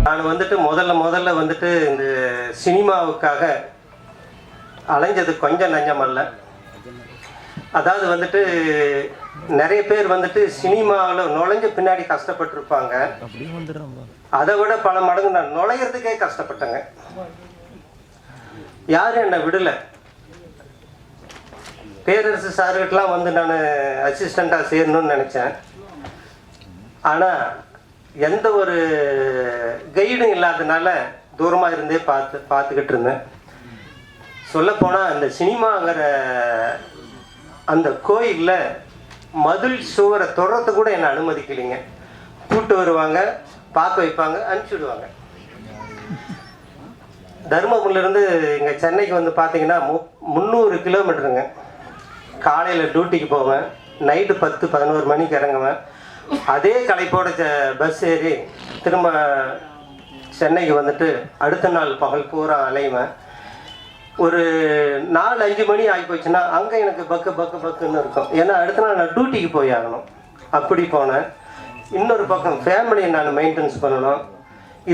நான் வந்துட்டு முதல்ல வந்துட்டு இந்த சினிமாவுக்காக அலைஞ்சது கொஞ்சம் நஞ்சமல்ல. அதாவது வந்துட்டு நிறைய பேர் வந்துட்டு சினிமாவில் நுழைஞ்ச பின்னாடி கஷ்டப்பட்டிருப்பாங்க. அதை விட பல மடங்கு நான் நுழையிறதுக்கே கஷ்டப்பட்டேங்க. யாரும் என்னை விடலை. பேரரசு சார்கிட்டலாம் வந்து நான் அசிஸ்டண்ட்டாக சேரணும்னு நினச்சேன். ஆனால் எந்த ஒரு கைடும் இல்லாதனால தூரமாக இருந்தே பார்த்துக்கிட்டு இருந்தேன். சொல்லப்போனால் அந்த சினிமாங்கிற அந்த கோயிலில் மதில் சுவரை தொடர்றது கூட என்னை அனுமதிக்கலைங்க. கூப்பிட்டு வருவாங்க, பார்க்க வைப்பாங்க, அனுப்பிச்சுடுவாங்க. தருமபுரியிலேருந்து இங்கே சென்னைக்கு வந்து பார்த்தீங்கன்னா 300 கிலோமீட்டருங்க. காலையில் டியூட்டிக்கு போவேன், நைட்டு 10-11 மணிக்கு இறங்குவேன். அதே களைப்போட பஸ் ஏறி திரும்ப சென்னைக்கு வந்துட்டு அடுத்த நாள் பகல் பூரா அலைவேன். ஒரு 4-5 மணி ஆகி போச்சுன்னா அங்கே எனக்கு பக்குன்னு இருக்கும். ஏன்னா அடுத்த நாள் நான் டியூட்டிக்கு போய் ஆகணும். அப்படி போனேன். இன்னொரு பக்கம் ஃபேமிலியை நான் மெயின்டெனன்ஸ் பண்ணணும்.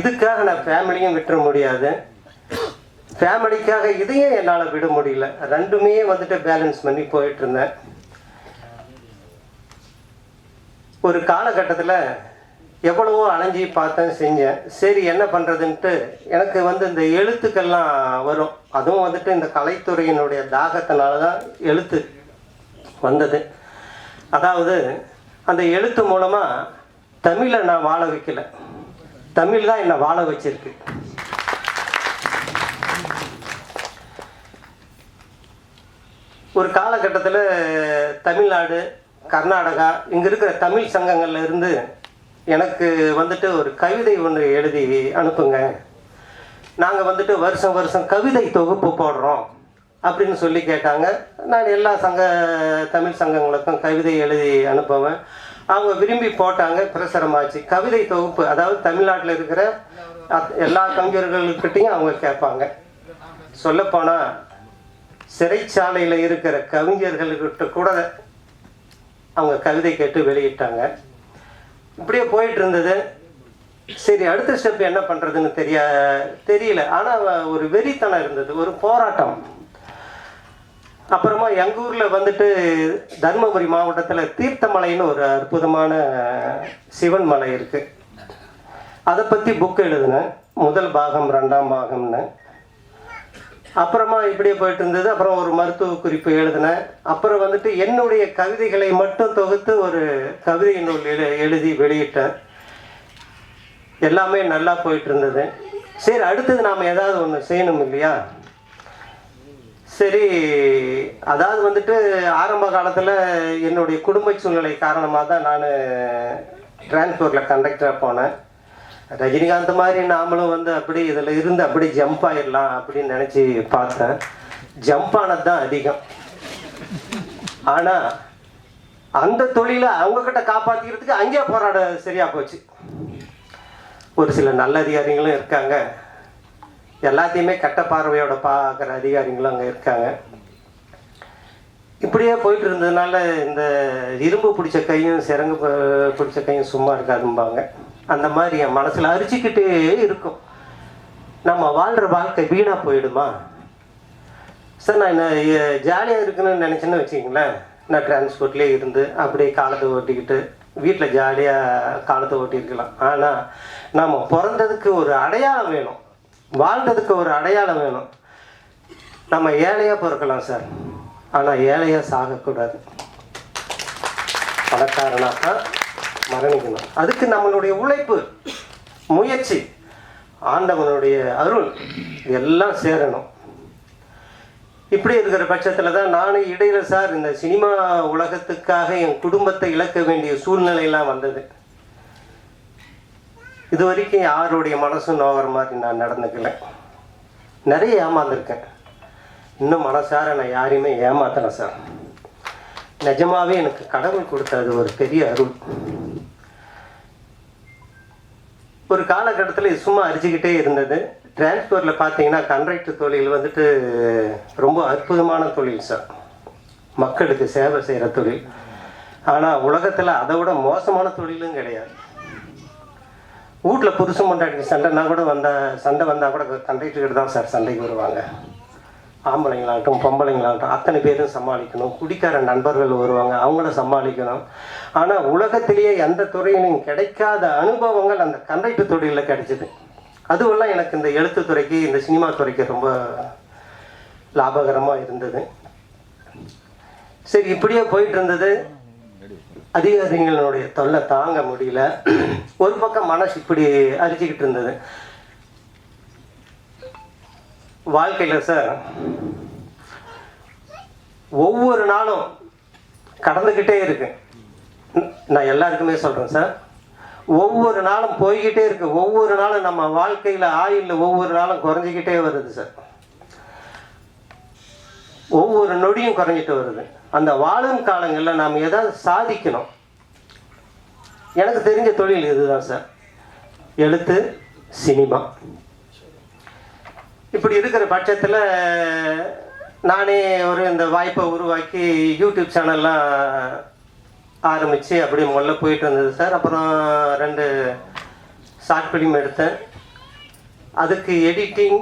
இதுக்காக நான் ஃபேமிலியும் விட்டுற முடியாது, ஃபேமிலிக்காக இதையும் என்னால் விட முடியல. ரெண்டுமே வந்துட்டு பேலன்ஸ் பண்ணி போயிட்டு இருந்தேன். ஒரு காலகட்டத்தில் எவ்வளவோ அலைஞ்சி பார்த்தேன், செஞ்சேன். சரி என்ன பண்ணுறதுன்ட்டு எனக்கு வந்து இந்த எழுத்துக்கள்லாம் வரும். அதுவும் வந்துட்டு இந்த கலைத்துறையினுடைய தாகத்தினால தான் எழுத்து வந்தது. அதாவது அந்த எழுத்து மூலமாக தமிழை நான் வாழ வைக்கல, தமிழ் தான் என்னை வாழ வச்சிருக்கு. ஒரு காலகட்டத்தில் தமிழ்நாடு, கர்நாடகா இங்கே இருக்கிற தமிழ் சங்கங்கள்ல இருந்து எனக்கு வந்துட்டு ஒரு கவிதை ஒன்று எழுதி அனுப்புங்க, நாங்கள் வந்துட்டு வருஷம் கவிதை தொகுப்பு போடுறோம் அப்படின்னு சொல்லி கேட்டாங்க. நான் எல்லா தமிழ் சங்கங்களுக்கும் கவிதை எழுதி அனுப்புவேன். அவங்க விரும்பி போட்டாங்க, பிரசுரமாச்சு. கவிதை தொகுப்பு, அதாவது தமிழ்நாட்டில் இருக்கிற எல்லா கவிஞர்கள்கிட்டையும் அவங்க கேட்பாங்க. சொல்லப்போனால் சிறைச்சாலையில் இருக்கிற கவிஞர்கள்கிட்ட கூட அவங்க கவிதை கேட்டு வெளியிட்டாங்க. இப்படியே போயிட்டு இருந்தது. சரி அடுத்த ஸ்டெப் என்ன பண்ணுறதுன்னு தெரியல. ஆனால் ஒரு வெறித்தனம் இருந்தது, ஒரு போராட்டம். அப்புறமா எங்கள் ஊரில் வந்துட்டு தருமபுரி மாவட்டத்தில் தீர்த்தமலைன்னு ஒரு அற்புதமான சிவன் மலை இருக்குது. அதை பற்றி புக் எழுதினேன், 1 பாகம் 2ஆம் பாகம்னு. அப்புறமா இப்படியே போயிட்டு இருந்தது. அப்புறம் ஒரு மருத்துவ குறிப்பு எழுதினேன். அப்புறம் வந்துட்டு என்னுடைய கவிதைகளை மட்டும் தொகுத்து ஒரு கவிதை நூல் எழுதி வெளியிட்டேன். எல்லாமே நல்லா போயிட்டு இருந்தது. சரி அடுத்தது நாம் ஏதாவது ஒன்று செய்யணும் இல்லையா? சரி, அதாவது வந்துட்டு ஆரம்ப காலத்தில் என்னுடைய குடும்ப சூழ்நிலை காரணமாக தான் நான் டிரான்ஸ்போர்ட்டில் கண்டக்டராக போனேன். ரஜினிகாந்த் மாதிரி நாமளும் வந்து அப்படி இதில் இருந்து அப்படி ஜம்ப் ஆகிடலாம் அப்படின்னு நினச்சி பார்த்தேன். ஜம்ப் ஆனது தான் அதிகம். ஆனால் அந்த தொழிலை அவங்கக்கிட்ட காப்பாற்றிக்கிறதுக்கு அங்கேயே போராட சரியாக போச்சு. ஒரு சில நல்ல அதிகாரிகளும் இருக்காங்க, எல்லாத்தையுமே கெட்ட பார்வையோட பார்க்குற அதிகாரிகளும் அங்கே இருக்காங்க. இப்படியே போயிட்டு இருந்ததுனால இந்த இரும்பு பிடிச்ச கையும் சிறங்கு பிடிச்ச கையும் சும்மா இருக்காதும்பாங்க. அந்த மாதிரி என் மனசில் அரிச்சிக்கிட்டே இருக்கும். நம்ம வாழ்கிற வாழ்க்கை வீணாக போயிடுமா சார்? நான் ஜாலியாக இருக்குன்னு நினச்சேன்னு வச்சுக்கிங்களேன், நான் டிரான்ஸ்போர்ட்லேயே இருந்து அப்படியே காலத்தை ஓட்டிக்கிட்டு வீட்டில் ஜாலியாக காலத்தை ஓட்டியிருக்கலாம். ஆனால் நம்ம பிறந்ததுக்கு ஒரு அடையாளம் வேணும், வாழ்ந்ததுக்கு ஒரு அடையாளம் வேணும். நம்ம ஏழையாக பிறக்கலாம் சார், ஆனால் ஏழையாக சாகக்கூடாது. பணக்காரனாக மரணிக்கணும். அதுக்கு நம்மளுடைய உழைப்பு, முயற்சி, ஆண்டவனுடைய அருள் எல்லாம் சேரணும். இப்படி இருக்கிற பட்சத்தில் தான் நானும் இடையில சார் இந்த சினிமா உலகத்துக்காக என் குடும்பத்தை இழக்க வேண்டிய சூழ்நிலையெல்லாம் வந்தது. இது வரைக்கும் யாருடைய மனசும் நோகிற மாதிரி நான் நடந்துக்கல. நிறைய ஏமாந்துருக்கேன். இன்னும் மனசார நான் யாரையுமே ஏமாத்தலை சார். நிஜமாவே எனக்கு கடவுள் கொடுத்தது ஒரு பெரிய அருள். ஒரு காலகட்டத்தில் இது சும்மா அரிச்சுக்கிட்டே இருந்தது. டிரான்ஸ்போர்ட்டில் பார்த்தீங்கன்னா கண்ட்ராக்டர் தொழில் வந்துட்டு ரொம்ப அற்புதமான தொழில் சார், மக்களுக்கு சேவை செய்கிற தொழில். ஆனால் உலகத்தில் அதை விட மோசமான தொழிலும் கிடையாது. வீட்டில் புருஷன் கொண்டாடி சண்டைனா கூட சண்டை வந்தால் கூட கண்டக்டர்கிட்ட தான் சார் சண்டைக்கு வருவாங்க. ஆம்பளைங்களாகட்டும் பொம்பளைங்களாகட்டும் அத்தனை பேரும் சமாளிக்கணும். குடிக்கார நண்பர்கள் வருவாங்க, அவங்கள சமாளிக்கணும். ஆனால் உலகத்திலேயே எந்த துறையிலும் கிடைக்காத அனுபவங்கள் அந்த கண்டக்டர் தொழிலில் கிடைச்சிது. அதுவெல்லாம் எனக்கு இந்த எழுத்துத்துறைக்கு இந்த சினிமா துறைக்கு ரொம்ப லாபகரமாக இருந்தது. சரி, இப்படியே போயிட்டு இருந்தது. அதிகாரிகளுடைய தொல்லை தாங்க முடியல. ஒரு பக்கம் மனசு இப்படி அரிச்சுக்கிட்டு இருந்தது. வாழ்க்கையில் சார் ஒவ்வொரு நாளும் கடந்துக்கிட்டே இருக்கு. நான் எல்லாருக்குமே சொல்கிறேன் சார், ஒவ்வொரு நாளும் போய்கிட்டே இருக்கு. ஒவ்வொரு நாளும் நம்ம வாழ்க்கையில் ஆயுளில் ஒவ்வொரு நாளும் குறைஞ்சிக்கிட்டே வருது சார். ஒவ்வொரு நொடியும் குறைஞ்சிட்டு வருது. அந்த வாழும் காலங்களில் நாம் ஏதாவது சாதிக்கணும். எனக்கு தெரிஞ்ச தொழில் இதுதான் சார், எழுத்து, சினிமா. இப்படி இருக்கிற பட்சத்தில் நானே இந்த வாய்ப்பை உருவாக்கி யூடியூப் சேனல்லாம் ஆரம்பித்து அப்படியே முதல்ல போயிட்டு இருந்தது சார். அப்புறம் 2 ஷார்ட் ஃபிலிம் எடுத்தேன். அதுக்கு எடிட்டிங்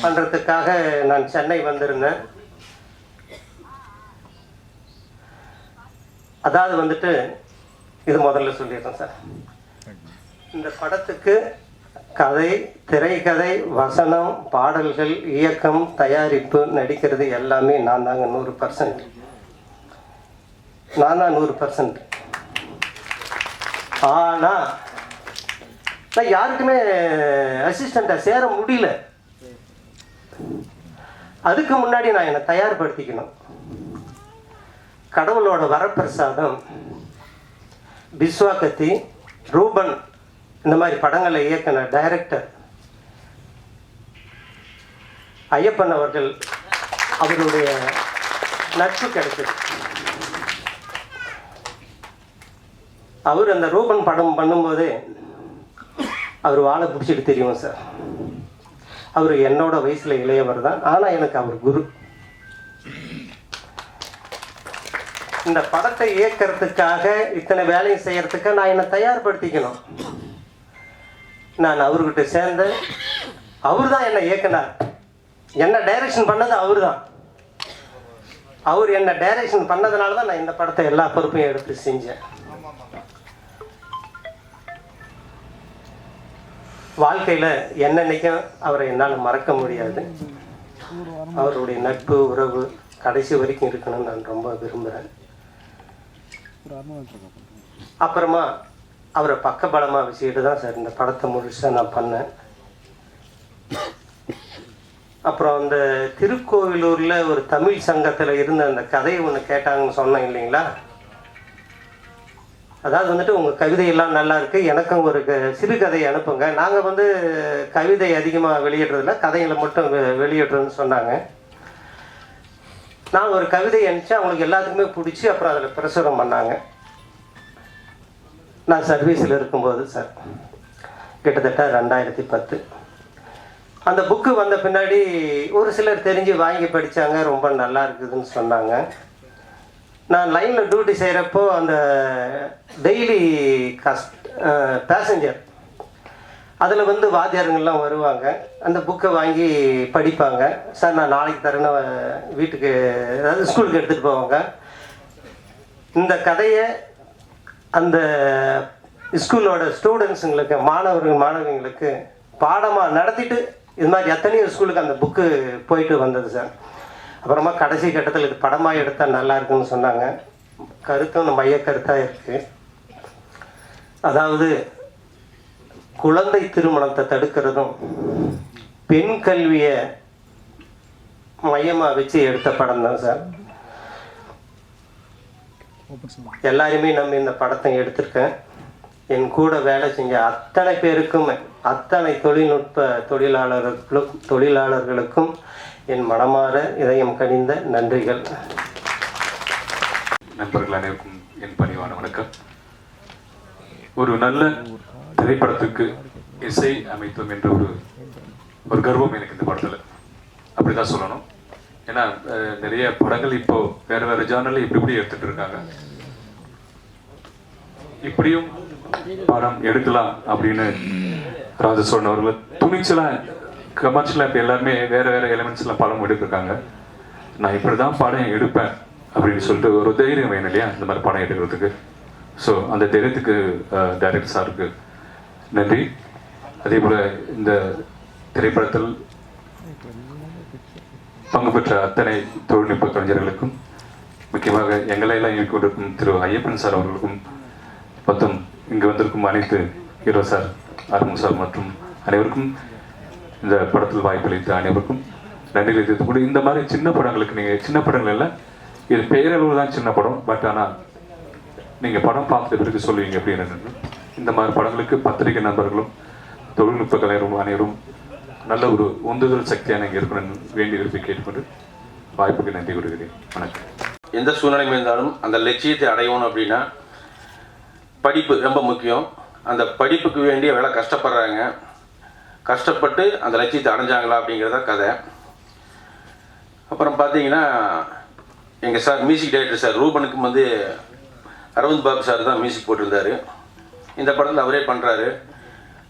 பண்ணுறதுக்காக நான் சென்னை வந்திருந்தேன். அதாவது இது முதல்ல சொல்லிடுறேன் சார். இந்த படத்துக்கு கதை, திரைக்கதை, வசனம், பாடல்கள், இயக்கம், தயாரிப்பு, நடிக்கிறது எல்லாமே நான் தாங்க 100%. நான் தான் 100%. ஆனால் நான் யாருக்குமே அசிஸ்டண்ட்டாக சேர முடியல. அதுக்கு முன்னாடி நான் என்னை தயார்படுத்திக்கணும். கடவுளோட வரப்பிரசாதம் பிஸ்வாகத்தி, ரூபன் இந்த மாதிரி படங்களை இயக்கின டைரக்டர் ஐயப்பன் அவர்கள், அவருடைய நட்பு கிடைச்சது. அவர் அந்த ரூபன் படம் பண்ணும்போது அவர் வாழை பிடிச்சிட்டு தெரியும் சார். அவர் என்னோட வயசில் இளையவர் தான், ஆனால் எனக்கு அவர் குரு. இந்த படத்தை இயக்கிறதுக்காக இத்தனை வேலையை செய்யறதுக்கு நான் என்னை தயார்படுத்திக்கணும். நான் அவர்கிட்ட சேர்ந்தேன். அவர் தான் என்னை இயக்கினார். என்ன டைரக்ஷன் பண்ணது அவர் தான். அவர் என்ன டைரக்ஷன் பண்ணதுனால தான் நான் இந்த படத்தை எல்லா பொறுப்பையும் எடுத்து செஞ்சேன். வாழ்க்கையில் என்னன்னைக்கும் அவரை என்னால் மறக்க முடியாது. அவருடைய நட்பு, உறவு கடைசி வரைக்கும் இருக்கணும்னு நான் ரொம்ப விரும்புகிறேன். அப்புறமா அவரை பக்கபலமாக வச்சுக்கிட்டு தான் சார் இந்த படத்தை முழுசாக நான் பண்ணேன். அப்புறம் அந்த திருக்கோவிலூரில் ஒரு தமிழ் சங்கத்தில் இருந்த அந்த கதையை ஒன்று கேட்டாங்கன்னு சொன்னேன் இல்லைங்களா. அதாவது உங்கள் கவிதையெல்லாம் நல்லா இருக்குது, எனக்கும் ஒரு சிறுகதையை அனுப்புங்க. நாங்கள் கவிதை அதிகமாக வெளியிடுறதில்ல, கதைகளை மட்டும் வெளியிடுறோன்னு சொன்னாங்க. நான் ஒரு கவிதை அனுப்பிச்சு அவங்களுக்கு எல்லாத்துக்குமே பிடிச்சி அப்புறம் அதில் பிரசுரம் பண்ணாங்க. நான் சர்வீஸில் இருக்கும்போது சார், கிட்டத்தட்ட 2010 அந்த புக்கு வந்த பின்னாடி ஒரு சிலர் தெரிஞ்சு வாங்கி படித்தாங்க, ரொம்ப நல்லா இருக்குதுன்னு சொன்னாங்க. நான் லைனில் டியூட்டி செய்கிறப்போ அந்த டெய்லி பேசஞ்சர் அதில் வாத்தியாருங்கள்லாம் வருவாங்க, அந்த புக்கை வாங்கி படிப்பாங்க. சார் நான் நாளைக்கு தரேன்னு வீட்டுக்கு, அதாவது ஸ்கூலுக்கு எடுத்துகிட்டு போவாங்க. இந்த கதையை அந்த ஸ்கூலோட ஸ்டூடெண்ட்ஸுங்களுக்கு, மாணவர்களுக்கு பாடமாக நடத்திட்டு இது மாதிரி எத்தனையோ ஸ்கூலுக்கு அந்த புக்கு போயிட்டு வந்தது சார். அப்புறமா கடைசி கட்டத்தில் இது படமாக எடுத்தால் நல்லா இருக்குன்னு சொன்னாங்க. கருத்தும் மைய கருத்தாக இருக்குது. அதாவது குழந்தை திருமணத்தை தடுக்கிறதும் பெண் கல்வியை மையமாக வச்சு எடுத்த படம் தான் சார். எல்லாருமே நம்ம இந்த படத்தை எடுத்திருக்கேன். என் கூட வேலை செஞ்ச அத்தனை பேருக்குமே, அத்தனை தொழில்நுட்ப தொழிலாளர்களுக்கும் என் மனமாற இதயம் கனிந்த நன்றிகள். நண்பர்கள் அனைவருக்கும் என் பணிவான வணக்கம். ஒரு நல்ல திரைப்படத்துக்கு இசை அமைத்தோம் என்ற ஒரு கர்வம் எனக்கு இந்த படத்தில், அப்படிதான் சொல்லணும். ஏன்னா நிறைய படங்கள் இப்போ வேற வேற ஜானர்ல இப்படி எடுத்துட்டு இருக்காங்க. இப்படியும் படம் எடுக்கலாம் அப்படின்னு ராஜசோழன் அவர்கள் துணிச்சலாக கமர்ஷியலாக இப்போ எல்லாருமே வேறு வேறு எலிமெண்ட்ஸ்லாம் படம் எடுத்திருக்காங்க. நான் இப்படி தான் படம் எடுப்பேன் அப்படின்னு சொல்லிட்டு ஒரு தைரியம் வேணும் இல்லையா இந்த மாதிரி படம் எடுக்கிறதுக்கு. ஸோ அந்த தைரியத்துக்கு டைரக்டர் சாருக்கு நன்றி. அதே போல் இந்த திரைப்படத்தில் பங்கு பெற்ற அத்தனை தொழில்நுட்ப கலைஞர்களுக்கும், முக்கியமாக எங்களையெல்லாம் இயக்கி கொண்டிருக்கும் திரு ஐயப்பன் சார் அவர்களுக்கும், மற்றும் இங்கு வந்திருக்கும் அனைத்து ஹீரோ சார், அருண் சார் மற்றும் அனைவருக்கும், இந்த படத்தில் வாய்ப்பளித்த அனைவருக்கும் நன்றி தெரிவித்துக் கொண்டு, இந்த மாதிரி சின்ன படங்களுக்கு நீங்கள் சின்ன படங்கள் இல்லை, இது பெயரளவு தான் சின்ன படம், பட் ஆனால் நீங்கள் படம் பார்த்த பிறகு சொல்லுவீங்க அப்படின்னு. இந்த மாதிரி படங்களுக்கு பத்திரிகை நண்பர்களும் தொழில்நுட்ப கலைஞரும் அனைவரும் நல்ல ஒரு உந்துதல் சக்தியான இங்கே இருக்கணும்னு வேண்டி விரும்பி கேட்டுக்கொண்டு வாய்ப்புக்கு நன்றி கூறுகிறேன். வணக்கம். எந்த சூழ்நிலையும் இருந்தாலும் அந்த லட்சியத்தை அடையணும் அப்படின்னா படிப்பு ரொம்ப முக்கியம். அந்த படிப்புக்கு வேண்டிய வேலை கஷ்டப்படுறாங்க, கஷ்டப்பட்டு அந்த லட்சியத்தை அடைஞ்சாங்களா அப்படிங்கிறத கதை. அப்புறம் பார்த்தீங்கன்னா எங்கள் சார் மியூசிக் டைரக்டர் சார் ரூபனுக்கும் வந்து அரவிந்த் பாபு சார் தான் மியூசிக் போட்டிருந்தார். இந்த படத்தில் அவரே பண்ணுறாரு.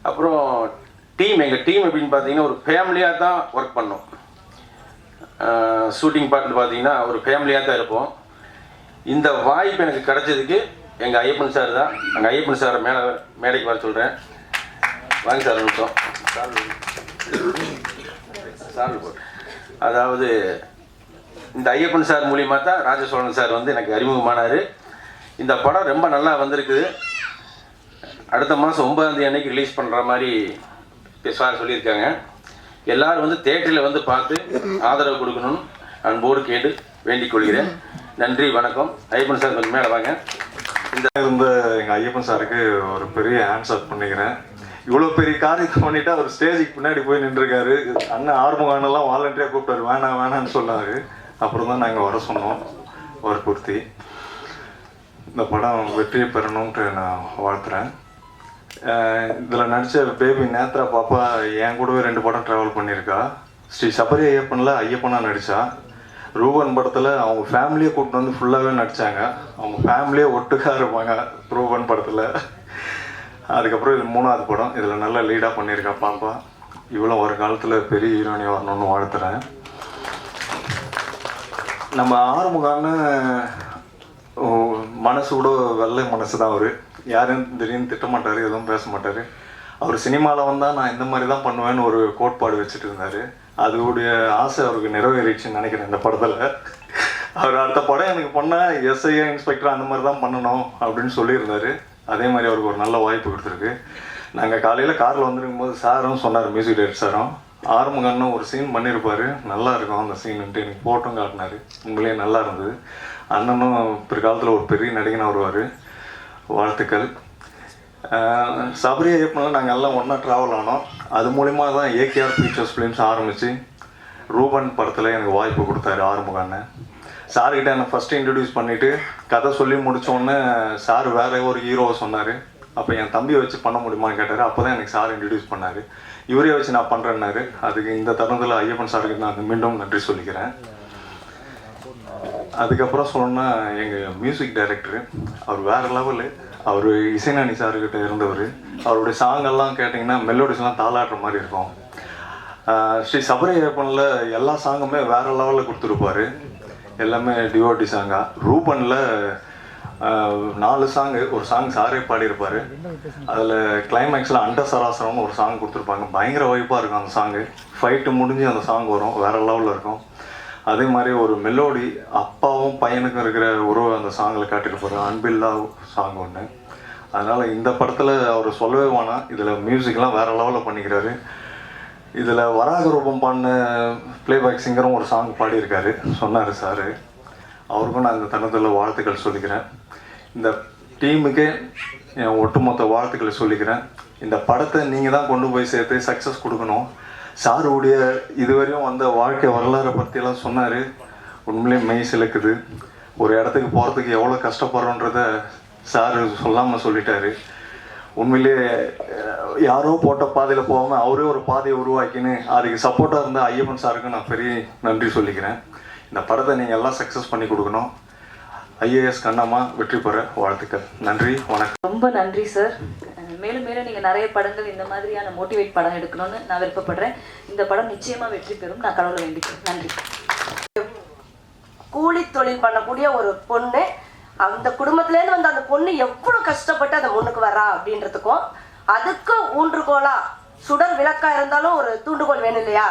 அப்புறம் எங்கள் டீம் எப்படின்னு பார்த்தீங்கன்னா ஒரு ஃபேமிலியாக தான் ஒர்க் பண்ணோம். ஷூட்டிங் பார்ட்டில் பார்த்தீங்கன்னா ஒரு ஃபேமிலியாக தான் இருப்போம். இந்த வாய்ப்பு எனக்கு கிடைச்சதுக்கு எங்கள் ஐயப்பன் சார் தான். எங்கள் ஐயப்பன் சாரை மேடைக்கு வர சொல்கிறேன். வாங்க சார் நிமிஷம். சார் அதாவது இந்த ஐயப்பன் சார் மூலியமாக தான் ராஜசோழன் சார் வந்து எனக்கு அறிமுகமானார். இந்த படம் ரொம்ப நல்லா வந்திருக்குது. அடுத்த மாதம் 9ஆம் தேதி அன்னைக்கு ரிலீஸ் பண்ணுற மாதிரி சார் சொல்லியிருக்காங்க. எல்லோரும் வந்து தேட்டரில் வந்து பார்த்து ஆதரவு கொடுக்கணும்னு அன்போடு கேட்டு வேண்டிக் கொள்கிறேன். நன்றி, வணக்கம். ஐயப்பன் சார் கொஞ்சம் மேலே வாங்க. இந்த எங்கள் ஐயப்பன் சாருக்கு ஒரு பெரிய ஆன்சர் பண்ணிக்கிறேன். இவ்வளோ பெரிய காரியத்தை பண்ணிவிட்டு அவர் ஸ்டேஜுக்கு பின்னாடி போய் நின்றுருக்காரு. அண்ணன் ஆறுமுகனெல்லாம் வாலண்டியாக கூப்பிட்டாரு, வேணான்னு சொன்னார். அப்புறம் தான் நாங்கள் வர சொன்னோம் வற்புறுத்தி. இந்த படம் வெற்றியை பெறணுன்ட்டு நான் வாழ்த்துறேன். இதில் நடித்த பேபி நேத்ரா பாப்பா என் கூடவே 2 படம் ட்ராவல் பண்ணியிருக்கா. ஸ்ரீ சபரி ஐயப்பனில் ஐயப்பனாக நடித்தா. ரூபன் படத்தில் அவங்க ஃபேமிலியை கூப்பிட்டு வந்து ஃபுல்லாகவே நடித்தாங்க. அவங்க ஃபேமிலியே ஒட்டுக்காக இருப்பாங்க ரூபன் படத்தில். அதுக்கப்புறம் இது 3ஆவது படம். இதில் நல்ல லீடாக பண்ணியிருக்கா பாப்பா. இவ்வளோ ஒரு காலத்தில் பெரிய ஹீரோனி வரணும்னு வாழ்த்துறேன். நம்ம ஆறுமுகான்னு மனசு கூட வெள்ளை மனசு தான். அவர் யாரும் திடீர்னு திட்டமாட்டார், எதுவும் பேச மாட்டார். அவர் சினிமாவில் வந்தால் நான் இந்த மாதிரி தான் பண்ணுவேன்னு ஒரு கோட்பாடு வச்சுட்டு இருந்தார். அதோடைய ஆசை அவருக்கு நிறைவேறிச்சுன்னு நினைக்கிறேன் இந்த படத்தில். அவர் அடுத்த படம் எனக்கு பண்ணால் எஸ்ஐ இன்ஸ்பெக்டர் அந்த மாதிரி தான் பண்ணணும் அப்படின்னு சொல்லியிருந்தார். அதே மாதிரி அவருக்கு ஒரு நல்ல வாய்ப்பு கொடுத்துருக்கு. நாங்கள் காலையில் காரில் வந்துருக்கும் போது சாரும் சொன்னார், மியூசிக் டைரக்டர் சாரும், ஆறுமுகன்னு ஒரு சீன் பண்ணியிருப்பார், நல்லா இருக்கும் அந்த சீனுன்ட்டு எனக்கு போட்டும் காட்டினார். உங்களே நல்லா இருந்தது. அண்ணனும் பிற்காலத்தில் ஒரு பெரிய நடிகனாக வருவார். வாழ்த்துக்கள். சபரி ஐயப்பனில் நாங்கள் எல்லாம் ஒன்றா ட்ராவல் ஆனோம். அது மூலிமா தான் ஏகேஆர் பிக்சர்ஸ் ஃபிலிம்ஸ் ஆரம்பித்து ரூபன் படத்தில் எனக்கு வாய்ப்பு கொடுத்தாரு ஆறுமுகான்னு. சார்கிட்ட என்னை ஃபஸ்ட்டு இன்ட்ரடியூஸ் பண்ணிவிட்டு கதை சொல்லி முடித்தோடனே சார் வேறு ஒரு ஹீரோவை சொன்னார். அப்போ என் தம்பியை வச்சு பண்ண முடியுமான்னு கேட்டார். அப்போ தான் எனக்கு சார் இன்ட்ரடியூஸ் பண்ணார். இவரே வச்சு நான் பண்ணுறேன்னாரு. அதுக்கு இந்த தருணத்தில் ஐயப்பன் சாருக்கு நான் மீண்டும் நன்றி சொல்லிக்கிறேன். அதுக்கப்புறம் சொல்லணுன்னா எங்கள் மியூசிக் டைரக்டரு அவர் வேறு லெவலு. அவர் இசைஞானி சார்கிட்ட இருந்தவர். அவருடைய சாங்கெல்லாம் கேட்டிங்கன்னா மெலோடிஸ்லாம் தாளாடுற மாதிரி இருக்கும். ஸ்ரீ சபரி ஐயப்பனில் எல்லா சாங்குமே வேறு லெவலில் கொடுத்துருப்பார். எல்லாமே டிவோட்டி சாங்காக. ரூபனில் 4 சாங்கு, ஒரு சாங் சாரே பாடியிருப்பார். அதில் கிளைமேக்ஸில் அண்ட சராசரம்னு ஒரு சாங் கொடுத்துருப்பாங்க. பயங்கர வைப்பாக இருக்கும் அந்த சாங்கு. ஃபைட்டு முடிஞ்சு அந்த சாங் வரும், வேறு லெவலில் இருக்கும். அதே மாதிரி ஒரு மெலோடி அப்பாவும் பையனுக்கும் இருக்கிற உறவு அந்த சாங்கில் காட்டியிருப்பார். அன்பில்லா சாங் ஒன்று. அதனால் இந்த படத்தில் அவர் சொல்லவே வேணாம். இதில் மியூசிக்லாம் வேறு லெவலில் பண்ணிக்கிறாரு. இதில் வராக ரூபம் பாடின ப்ளேபேக் சிங்கரும் ஒரு சாங் பாடியிருக்காரு சொன்னார் சார். அவருக்கும் நான் இந்த தருணத்தில் வாழ்த்துக்கள் சொல்லிக்கிறேன். இந்த டீமுக்கே என் ஒட்டுமொத்த வாழ்த்துக்களை சொல்லிக்கிறேன். இந்த படத்தை நீங்கள் தான் கொண்டு போய் சேர்த்து சக்ஸஸ் கொடுக்கணும். சாருடைய இதுவரையும் வந்த வாழ்க்கை வரலாறை பற்றியெல்லாம் சொன்னார். உண்மையிலே மெய் சிலுக்குது. ஒரு இடத்துக்கு போகிறதுக்கு எவ்வளோ கஷ்டப்படுறோன்றத சார் சொல்லாமல் சொல்லிட்டாரு. உண்மையிலே யாரோ போட்ட பாதையில் போகாமல் அவரே ஒரு பாதையை உருவாக்கின்னு அதுக்கு சப்போர்ட்டாக இருந்த ஐயப்பன் சாருக்கு நான் பெரிய நன்றி சொல்லிக்கிறேன். இந்த படத்தை நீங்கள் எல்லாம் சக்ஸஸ் பண்ணி கொடுக்கணும். ஐஏஎஸ் கண்ணம்மா வெற்றி பெற வாழ்த்துக்கள். நன்றி, வணக்கம். ரொம்ப நன்றி சார். மேலும் மேலும் நீங்கள் நிறைய படங்கள் இந்த மாதிரியான மோட்டிவேட் படம் எடுக்கணும்னு நான் விருப்பப்படுறேன். இந்த படம் நிச்சயமாக வெற்றி பெறும். நான் கடவுளை வேண்டிக்கிறேன். நன்றி. கூலி தொழில் பண்ணக்கூடிய ஒரு பொண்ணு, அந்த குடும்பத்துலேருந்து வந்து அந்த பொண்ணு எவ்வளோ கஷ்டப்பட்டு அந்த முன்னுக்கு வரா அப்படின்றதுக்கும், அதுக்கு ஊன்றுகோலா சுடர் விளக்கா இருந்தாலும் ஒரு தூண்டுகோல் வேணும் இல்லையா?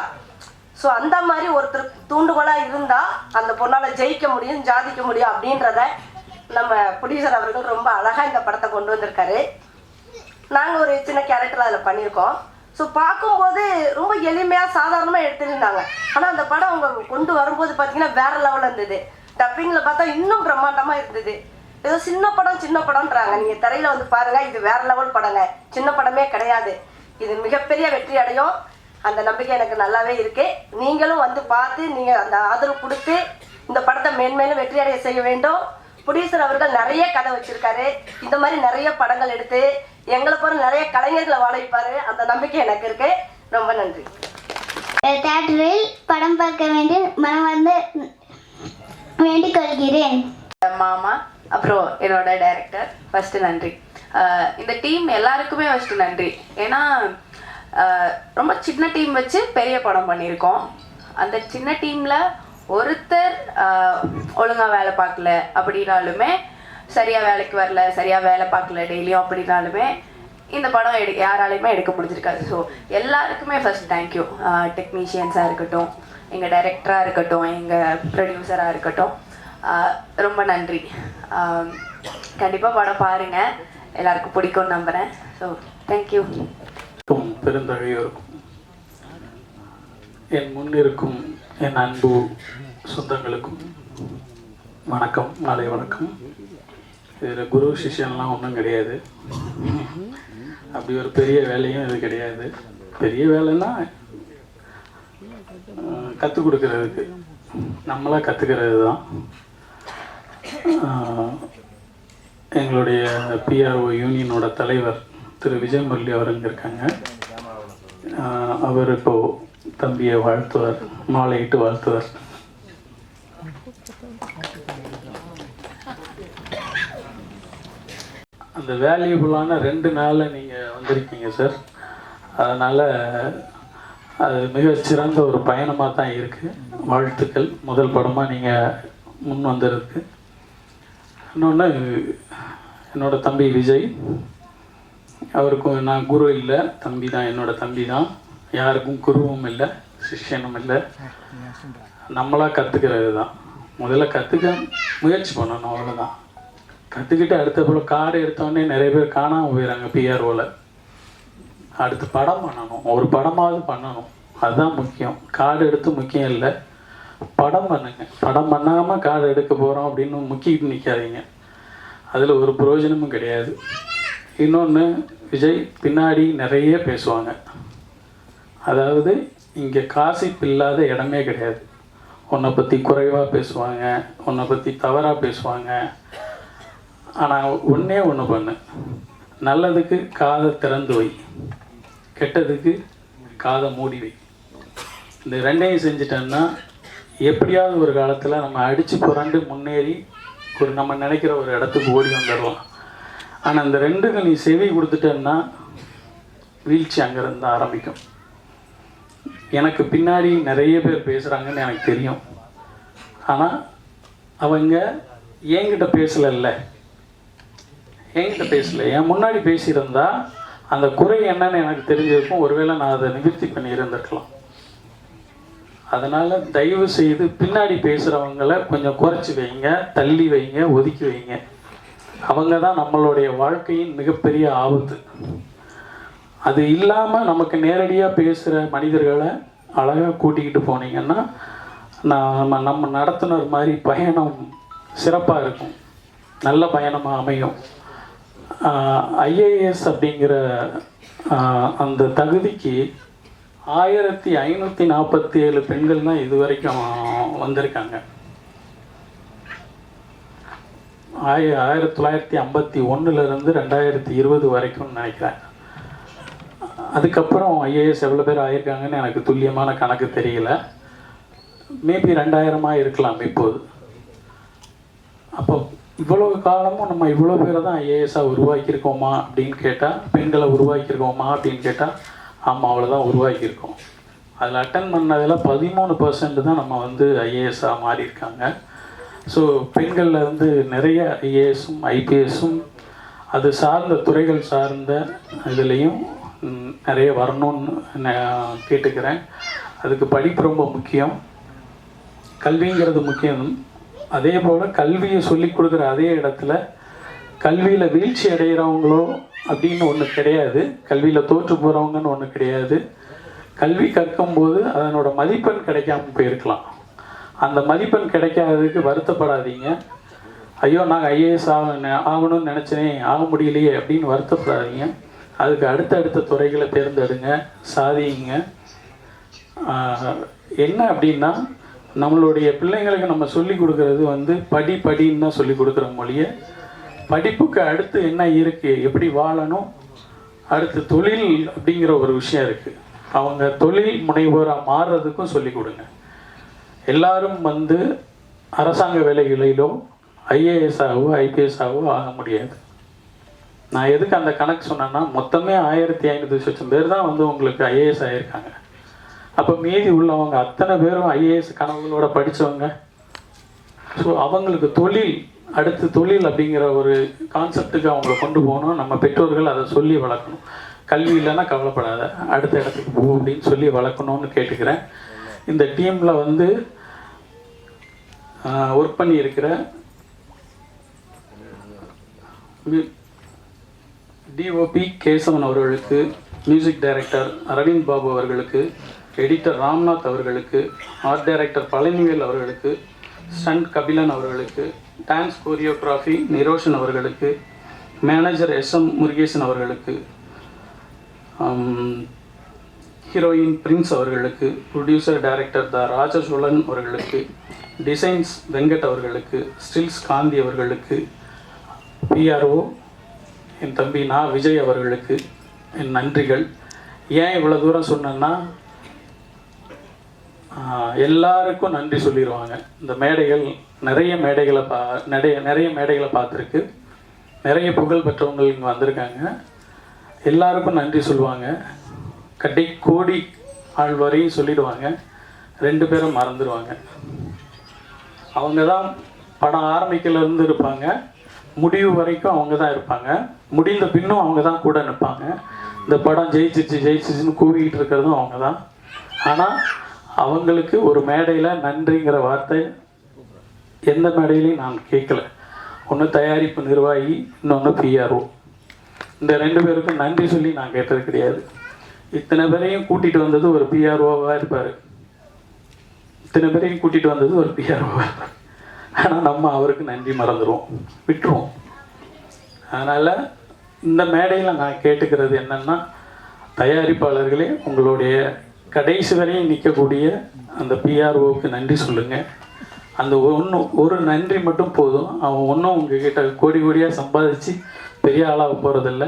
ஸோ அந்த மாதிரி ஒருத்தர் தூண்டுகோலாக இருந்தால் அந்த பொண்ணால் ஜெயிக்க முடியும், சாதிக்க முடியும் அப்படின்றத நம்ம ப்ரொடியூசர் அவர்கள் ரொம்ப அழகாக இந்த படத்தை கொண்டு வந்திருக்காரு. நாங்கள் ஒரு சின்ன கேரக்டர் அதில் பண்ணியிருக்கோம். ஸோ பார்க்கும்போது ரொம்ப எளிமையாக சாதாரணமாக எடுத்துருந்தாங்க. ஆனால் அந்த படம் அவங்க கொண்டு வரும்போது பார்த்தீங்கன்னா வேற லெவலில் இருந்தது. டப்பிங்கில் பார்த்தா இன்னும் பிரம்மாண்டமாக இருந்தது. ஏதோ சின்ன படம்ன்றாங்க. நீங்கள் திரையில் வந்து பாருங்கள், இது வேற லெவல் படங்க, சின்ன படமே கிடையாது. இது மிகப்பெரிய வெற்றி அடையும். அந்த நம்பிக்கை எனக்கு நல்லாவே இருக்கு. நீங்களும் வந்து பார்த்து நீங்கள் அந்த ஆதரவு கொடுத்து இந்த படத்தை மேன்மேலும் வெற்றி அடைய செய்ய வேண்டும். ப்ரொடியூசர் அவர்கள் நிறைய கதை வச்சிருக்காரு. இந்த மாதிரி நிறைய படங்கள் எடுத்து எங்களை போற நிறைய கலைஞர்களை வாழ வைப்பாரு. அந்த நம்பிக்கை எனக்கு இருக்கு. ரொம்ப நன்றி. தியேட்டரில் படம் பார்க்க வேண்டிய மனம் வந்து வேண்டிக் கொள்கிறேன். மாமா, அப்புறம் என்னோட டைரக்டர், ஃபஸ்ட்டு நன்றி. இந்த டீம் எல்லாருக்குமே ஃபஸ்ட்டு நன்றி. ஏன்னா ரொம்ப சின்ன டீம் வச்சு பெரிய படம் பண்ணியிருக்கோம். அந்த சின்ன டீமில் ஒருத்தர் ஒழுங்காக வேலை பார்க்கல அப்படின்னாலுமே, சரியாக வேலைக்கு வரல, சரியாக வேலை பார்க்கல டெய்லியும் அப்படின்னாலுமே இந்த படம் யாராலையுமே எடுக்க முடிஞ்சிருக்காது. ஸோ எல்லாருக்குமே ஃபஸ்ட் தேங்க்யூ. டெக்னீஷியன்ஸாக இருக்கட்டும், எங்கள் டைரக்டராக இருக்கட்டும், எங்கள் ப்ரொடியூசராக இருக்கட்டும், ரொம்ப நன்றி. கண்டிப்பாக படம் பாருங்கள், எல்லாருக்கும் பிடிக்கும்னு நம்புகிறேன். So thank you. பெருந்தகையோருக்கும் என் முன்னிருக்கும் என் அன்பு சொந்தங்களுக்கும் வணக்கம், மாலை வணக்கம். இதில் குரு சிஷ்யன்லாம் ஒன்றும் கிடையாது. அப்படி ஒரு பெரிய வேலையும் இது கிடையாது. பெரிய வேலைன்னா கற்றுக் கொடுக்கறதுக்கு, நம்மளாக கற்றுக்கிறது தான். எங்களுடைய பிஆர்ஓ யூனியனோட தலைவர் திரு விஜய் முரளி அவர் இங்கே இருக்காங்க. அவர் இப்போது தம்பியை வாழ்த்துவார், மாலையிட்டு வாழ்த்துவார். அந்த வேல்யூபுளான 2 நாளில் நீங்கள் வந்திருக்கீங்க சார். அதனால் அது மிகச்சிறந்த ஒரு பயணமாக தான் இருக்குது. வாழ்த்துக்கள். முதல் படமாக நீங்கள் முன் வந்ததுக்கு. இன்னொன்று, என்னோட தம்பி விஜய், அவருக்கும் நான் குரு இல்லை, தம்பி தான், என்னோடய தம்பி தான். யாருக்கும் குருவும் இல்லை, சிஷ்யனும் இல்லை. நம்மளாக கற்றுக்கிறது தான். முதல்ல கற்றுக்க முயற்சி பண்ணணும், அவ்வளோதான். கற்றுக்கிட்டு அடுத்த போல் கார்டு எடுத்தோடனே நிறைய பேர் காணாமல் போயிடறாங்க பிஆர்ஓவில். அடுத்து படம் பண்ணணும், ஒரு படமாவது பண்ணணும், அதுதான் முக்கியம். கார்டு எடுத்து முக்கியம் இல்லை, படம் பண்ணுங்க. படம் பண்ணாமல் கார்டு எடுக்க போகிறோம் அப்படின்னு முக்கிட்டு நிற்காதீங்க, அதில் ஒரு பிரயோஜனமும் கிடையாது. இன்னொன்று, விஜய் பின்னாடி நிறைய பேசுவாங்க. அதாவது இங்கே காசிப் இல்லாத இடமே கிடையாது. உன்னை பற்றி குறைவாக பேசுவாங்க, உன்னை பற்றி தவறாக பேசுவாங்க. ஆனால் ஒன்றே ஒன்று பண்ணு, நல்லதுக்கு காதை திறந்து வை, கெட்டதுக்கு காதை மூடி வை. இந்த 2ஐயும் செஞ்சிட்டோன்னா எப்படியாவது ஒரு காலத்தில் நம்ம அடித்து புரண்டு முன்னேறி ஒரு நம்ம நினைக்கிற ஒரு இடத்துக்கு ஓடி வந்துடலாம். ஆனால் இந்த 2க்கு நீ செவி கொடுத்துட்டேன்னா வீழ்ச்சி அங்கேருந்து ஆரம்பிக்கும். எனக்கு பின்னாடி நிறைய பேர் பேசுகிறாங்கன்னு எனக்கு தெரியும். ஆனால் அவங்க என்கிட்ட பேசலைல்ல, என்கிட்ட பேசலை. என் முன்னாடி பேசியிருந்தா அந்த குறை என்னன்னு எனக்கு தெரிஞ்சிருக்கும். ஒருவேளை நான் அதை நிவர்த்தி பண்ணி இருந்திருக்கலாம். அதனால் தயவு செய்து பின்னாடி பேசுகிறவங்கள கொஞ்சம் குறைச்சி வைங்க, தள்ளி வைங்க, ஒதுக்கி வைங்க. அவங்க தான் நம்மளுடைய வாழ்க்கையின் மிகப்பெரிய ஆபத்து. அது இல்லாமல் நமக்கு நேரடியாக பேசுகிற மனிதர்களை அழகாக கூட்டிக்கிட்டு போனீங்கன்னா நம்ம நடத்துனர் மாதிரி பயணம் சிறப்பாக இருக்கும், நல்ல பயணமாக அமையும். ஐஏஎஸ் அப்படிங்கிற அந்த தகுதிக்கு 1547 பெண்கள் தான் இது வரைக்கும் வந்திருக்காங்க. 1951 2020 வரைக்கும் நினைக்கிறேன். அதுக்கப்புறம் ஐஏஎஸ் எவ்வளோ பேர் ஆகியிருக்காங்கன்னு எனக்கு துல்லியமான கணக்கு தெரியல. மேபி 2000 இருக்கலாம் இப்போது. அப்போ இவ்வளோ காலமும் நம்ம இவ்வளோ பேரை தான் ஐஏஎஸ்ஸாக உருவாக்கியிருக்கோமா அப்படின்னு கேட்டால், பெண்களை உருவாக்கியிருக்கோமா அப்படின்னு கேட்டால், ஆமாம் அவ்வளோதான் உருவாக்கியிருக்கோம். அதில் அட்டன் பண்ணதில் 13% தான் நம்ம வந்து ஐஏஎஸ்ஸாக மாறியிருக்காங்க. ஸோ பெண்களில் வந்து நிறைய ஐஏஎஸும் ஐபிஎஸும் அது சார்ந்த துறைகள் சார்ந்த இதுலேயும் நிறைய வரணும்னு நான் கேட்டுக்கிறேன். அதுக்கு படிப்பு ரொம்ப முக்கியம், கல்விங்கிறது முக்கியம். அதே போல் கல்வியை சொல்லி கொடுக்குற அதே இடத்துல கல்வியில் வீழ்ச்சி அடைகிறவங்களோ அப்படின்னு ஒன்று கிடையாது, கல்வியில் தோற்று போகிறவங்கன்னு ஒன்று கிடையாது. கல்வி கற்கும்போது அதனோட மதிப்பெண் கிடைக்காம போயிருக்கலாம். அந்த மதிப்பெண் கிடைக்காததுக்கு வருத்தப்படாதீங்க. ஐயோ நாங்கள் ஐஏஎஸ் ஆகணும்னு நினச்சேனே, ஆக முடியலையே அப்படின்னு வருத்தப்படாதீங்க. அதுக்கு அடுத்தடுத்த துறைகளை தேர்ந்தெடுங்க, சாதிங்க. என்ன அப்படின்னா, நம்மளுடைய பிள்ளைங்களுக்கு நம்ம சொல்லி கொடுக்கறது வந்து படின்னு தான் சொல்லி கொடுக்குற மொழியை, படிப்புக்கு அடுத்து என்ன இருக்குது, எப்படி வாழணும், அடுத்து தொழில் அப்படிங்கிற ஒரு விஷயம் இருக்குது. அவங்க தொழில் முனைவோராக மாறுறதுக்கும் சொல்லி கொடுங்க. எல்லாரும் வந்து அரசாங்க வேலைகளிலோ ஐஏஎஸ்ஸாகவோ ஐபிஎஸ்ஸாகவோ ஆக முடியாது. நான் எதுக்கு அந்த கணக்கு சொன்னேன்னா, மொத்தமே 1500 லட்சம் பேர் தான் வந்து உங்களுக்கு ஐஏஎஸ் ஆகியிருக்காங்க. அப்போ மீதி உள்ளவங்க அத்தனை பேரும் ஐஏஎஸ் கனவுகளோட படித்தவங்க. ஸோ அவங்களுக்கு தொழில், அடுத்து தொழில் அப்படிங்கிற ஒரு கான்செப்டுக்கு அவங்கள கொண்டு போகணும். நம்ம பெற்றோர்கள் அதை சொல்லி வளர்க்கணும். கல்வி இல்லைன்னா கவலைப்படாத, அடுத்த இடத்துக்கு போ அப்படின்னு சொல்லி வளர்க்கணும்னு கேட்டுக்கிறேன். இந்த டீமில் வந்து ஒர்க் பண்ணியிருக்கிற டிஓபி கேசவன் அவர்களுக்கு, மியூசிக் டைரக்டர் அரவிந்த் பாபு அவர்களுக்கு, எடிட்டர் ராம்நாத் அவர்களுக்கு, ஆர்ட் டைரக்டர் பழனிவேல் அவர்களுக்கு, ஸ்டண்ட் கபிலன் அவர்களுக்கு, டான்ஸ் கோரியோகிராஃபி நிரோஷன் அவர்களுக்கு, மேனேஜர் எஸ்எம் முருகேசன் அவர்களுக்கு, ஹீரோயின் பிரின்ஸ் அவர்களுக்கு, ப்ரொடியூசர் டைரக்டர் த ராஜசோழன் அவர்களுக்கு, டிசைன்ஸ் வெங்கட் அவர்களுக்கு, ஸ்டில்ஸ் காந்தி அவர்களுக்கு, பிஆர்ஓ என் தம்பி விஜய் அவர்களுக்கு என் நன்றிகள். ஏன் இவ்வளோ தூரம் சொன்னேன்னா, எல்லாருக்கும் நன்றி சொல்லிடுவாங்க. இந்த மேடைகள் நிறைய மேடைகளை பார்த்துருக்கு, நிறைய புகழ் பெற்றவங்க இங்கே வந்திருக்காங்க. எல்லாருக்கும் நன்றி சொல்லுவாங்க. கோடி ஆள் வரையும் சொல்லிடுவாங்க. 2 பேரும் மறந்துடுவாங்க. அவங்க தான் படம் ஆரம்பிக்கலேருந்து இருப்பாங்க, முடிவு வரைக்கும் அவங்க தான் இருப்பாங்க. முடிந்த பின்னும் அவங்க தான் கூட நிற்பாங்க. இந்த படம் ஜெயிச்சிச்சுன்னு கூவிக்கிட்டு இருக்கிறதும் அவங்க தான். ஆனால் அவங்களுக்கு ஒரு மேடையில் நன்றிங்கிற வார்த்தை எந்த மேடையிலையும் நான் கேட்கல. ஒன்று தயாரிப்பு நிர்வாகி, இன்னொன்று பிஆர்ஓ. இந்த 2 பேருக்கும் நன்றி சொல்லி நான் கேட்டது கிடையாது. இத்தனை பேரையும் கூட்டிகிட்டு வந்தது ஒரு பிஆர்ஓவாக இருப்பார். இத்தனை பேரையும் கூட்டிகிட்டு வந்தது ஒரு பிஆர்ஓவாக இருப்பார். ஆனால் நம்ம அவருக்கு நன்றி மறந்துடுவோம், விட்டுருவோம். அதனால் இந்த மேடையில் நான் கேட்டுக்கிறது என்னென்னா, தயாரிப்பாளர்களே உங்களுடைய கடைசி வரையும் நிற்கக்கூடிய அந்த பிஆர்ஓவுக்கு நன்றி சொல்லுங்கள். அந்த ஒரு நன்றி மட்டும் போதும். அவன் ஒன்றும் உங்ககிட்ட கோடியாக சம்பாதிச்சு பெரிய ஆளாக போகிறதில்ல.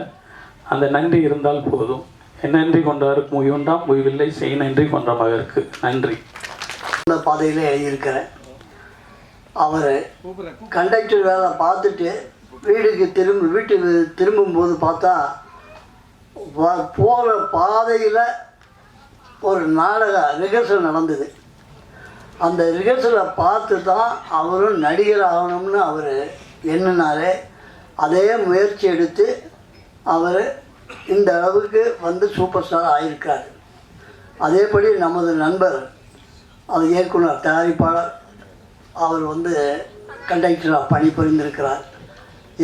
அந்த நன்றி இருந்தால் போதும். என் நன்றி கொண்டவருக்கு முயவுண்டாம், முயவில்லை செய் நன்றி கொண்ட மகருக்கு நன்றி. இந்த பாதையில் எழுதியிருக்கிறேன். அவர் கண்டக்டர் வேலை பார்த்துட்டு வீட்டுக்கு திரும்பும்போது பார்த்தா போகிற பாதையில் ஒரு நாடக ரிஹர்சல் நடந்தது. அந்த ரிஹர்சலை பார்த்து தான் அவரும் நடிகர் ஆகணும்னு அவர் எண்ணினார். அதே முயற்சி எடுத்து அவர் இந்த அளவுக்கு வந்து சூப்பர் ஸ்டார் ஆகியிருக்கார். அதேபடி நமது நண்பர், அது இயக்குனர், தயாரிப்பாளர், அவர் வந்து கண்டக்டராக பணிபுரிந்திருக்கிறார்.